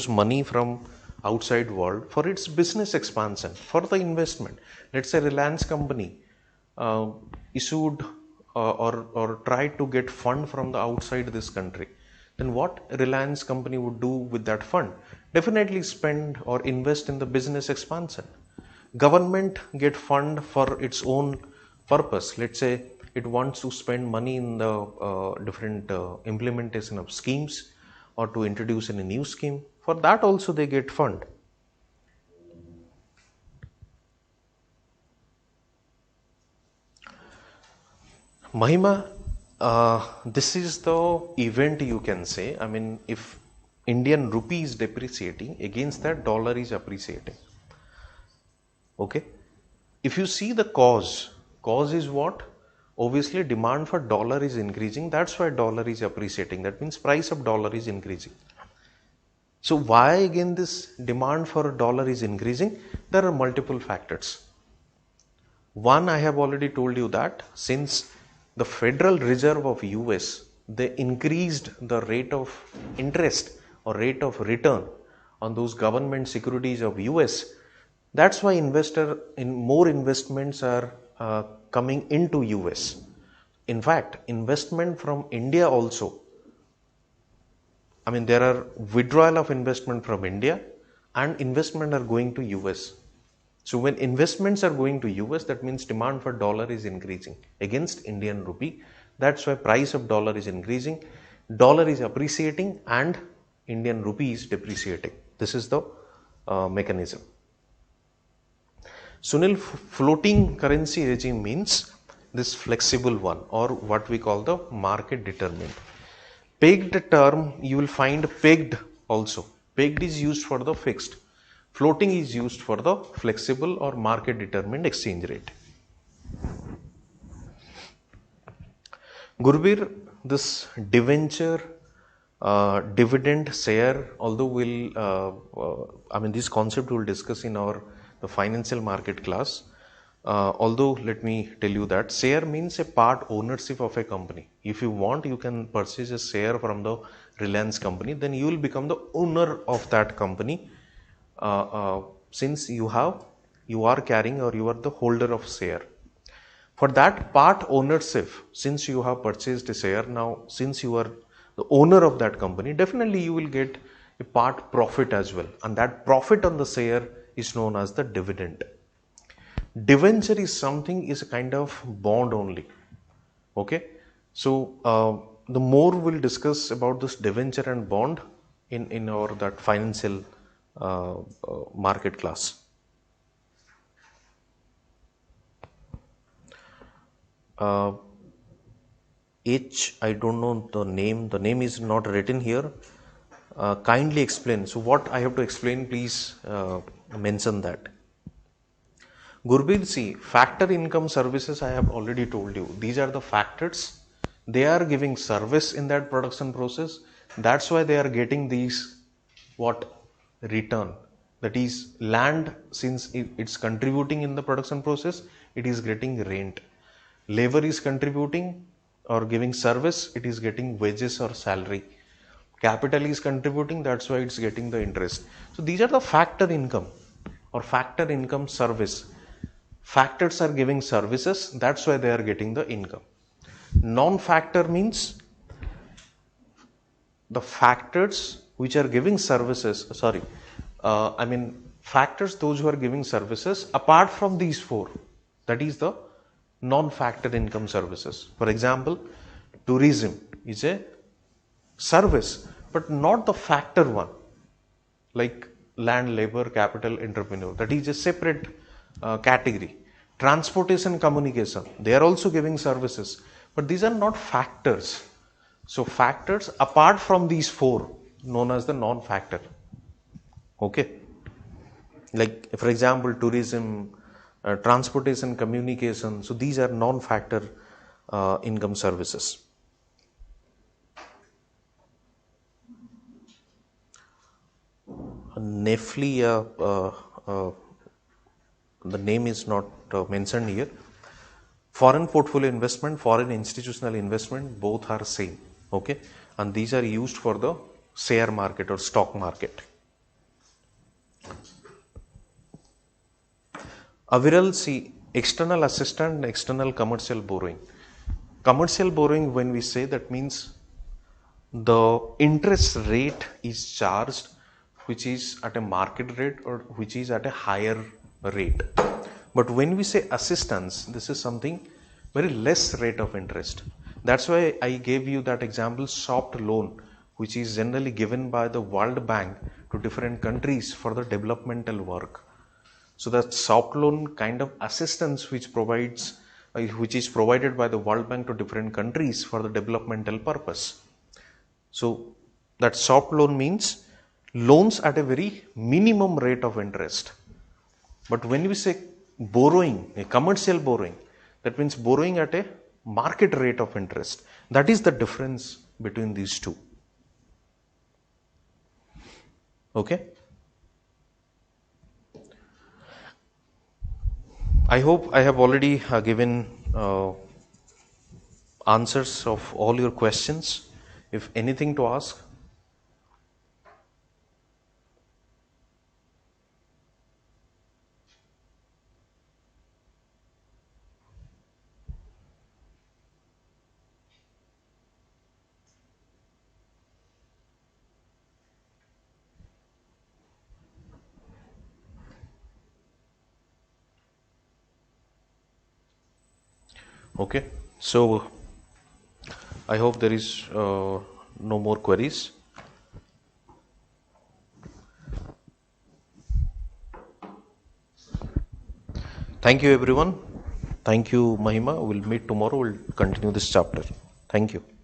money from outside world for its business expansion, for the investment. Let's say Reliance company uh, issued or tried to get fund from the outside this country. Then what Reliance company would do with that fund? Definitely spend or invest in the business expansion. Government get fund for its own purpose. Let's say it wants to spend money in the different implementation of schemes or to introduce in a new scheme. For that also they get fund. Mahima, this is the event you can say. I mean, if Indian rupee is depreciating, against that dollar is appreciating. Okay. If you see the cause is what? Obviously, demand for dollar is increasing. That's why dollar is appreciating. That means price of dollar is increasing. So why again this demand for dollar is increasing? There are multiple factors. One, I have already told you that since the Federal Reserve of US, they increased the rate of interest or rate of return on those government securities of US. That's why investor in more investments are coming into US. In fact, investment from India also. I mean, there are withdrawal of investment from India and investment are going to US. So when investments are going to US, that means demand for dollar is increasing against Indian rupee. That's why price of dollar is increasing. Dollar is appreciating and Indian rupee is depreciating. This is the mechanism. Sunil, floating currency regime means this flexible one, or what we call the market determined. Pegged term you will find pegged also. Pegged is used for the fixed. Floating is used for the flexible or market determined exchange rate. Gurbir, this debenture, dividend share, although I mean, this concept we'll discuss in the financial market class. Although, let me tell you that share means a part ownership of a company. If you want, you can purchase a share from the Reliance company, then you will become the owner of that company. Since you are carrying or you are the holder of share. For that part ownership, since you have purchased a share, now since you are the owner of that company, definitely you will get a part profit as well, and that profit on the share is known as the dividend. Debenture is a kind of bond only. Okay, so the more we'll discuss about this debenture and bond in our that financial market class. Uh, I don't know the name. The name is not written here. Kindly explain. So, what I have to explain, please mention that. Gurbir, see, factor income services, I have already told you. These are the factors. They are giving service in that production process. That's why they are getting these what return. That is land, since it's contributing in the production process, it is getting rent. Labor is contributing or giving service, it is getting wages or salary. Capital is contributing, that's why it's getting the interest. So these are the factor income or factor income service. Factors are giving services, that's why they are getting the income. Non-factor means the factors which are giving services, factors those who are giving services apart from these four, that is the non-factor income services. For example, tourism is a service but not the factor one, like land, labor, capital, entrepreneur. That is a separate category. Transportation, communication, they are also giving services, but these are not factors. So factors apart from these four, known as the non-factor. Okay. Like for example, tourism, transportation, communication. So these are non-factor income services. Nefli, the name is not mentioned here. Foreign portfolio investment, foreign institutional investment, both are same. Okay, and these are used for the share market or stock market. Aviral, see, external assistant, external commercial borrowing. Commercial borrowing, when we say, that means the interest rate is charged which is at a market rate or which is at a higher rate. But when we say assistance, this is something very less rate of interest. That's why I gave you that example, soft loan, which is generally given by the World Bank to different countries for the developmental work. So that soft loan kind of assistance which is provided by the World Bank to different countries for the developmental purpose. So that soft loan means loans at a very minimum rate of interest. But when we say borrowing, a commercial borrowing, that means borrowing at a market rate of interest. That is the difference between these two. Okay. I hope I have already given answers of all your questions. If anything to ask. Okay, so I hope there is no more queries. Thank you everyone. Thank you Mahima. We'll meet tomorrow. We'll continue this chapter. Thank you.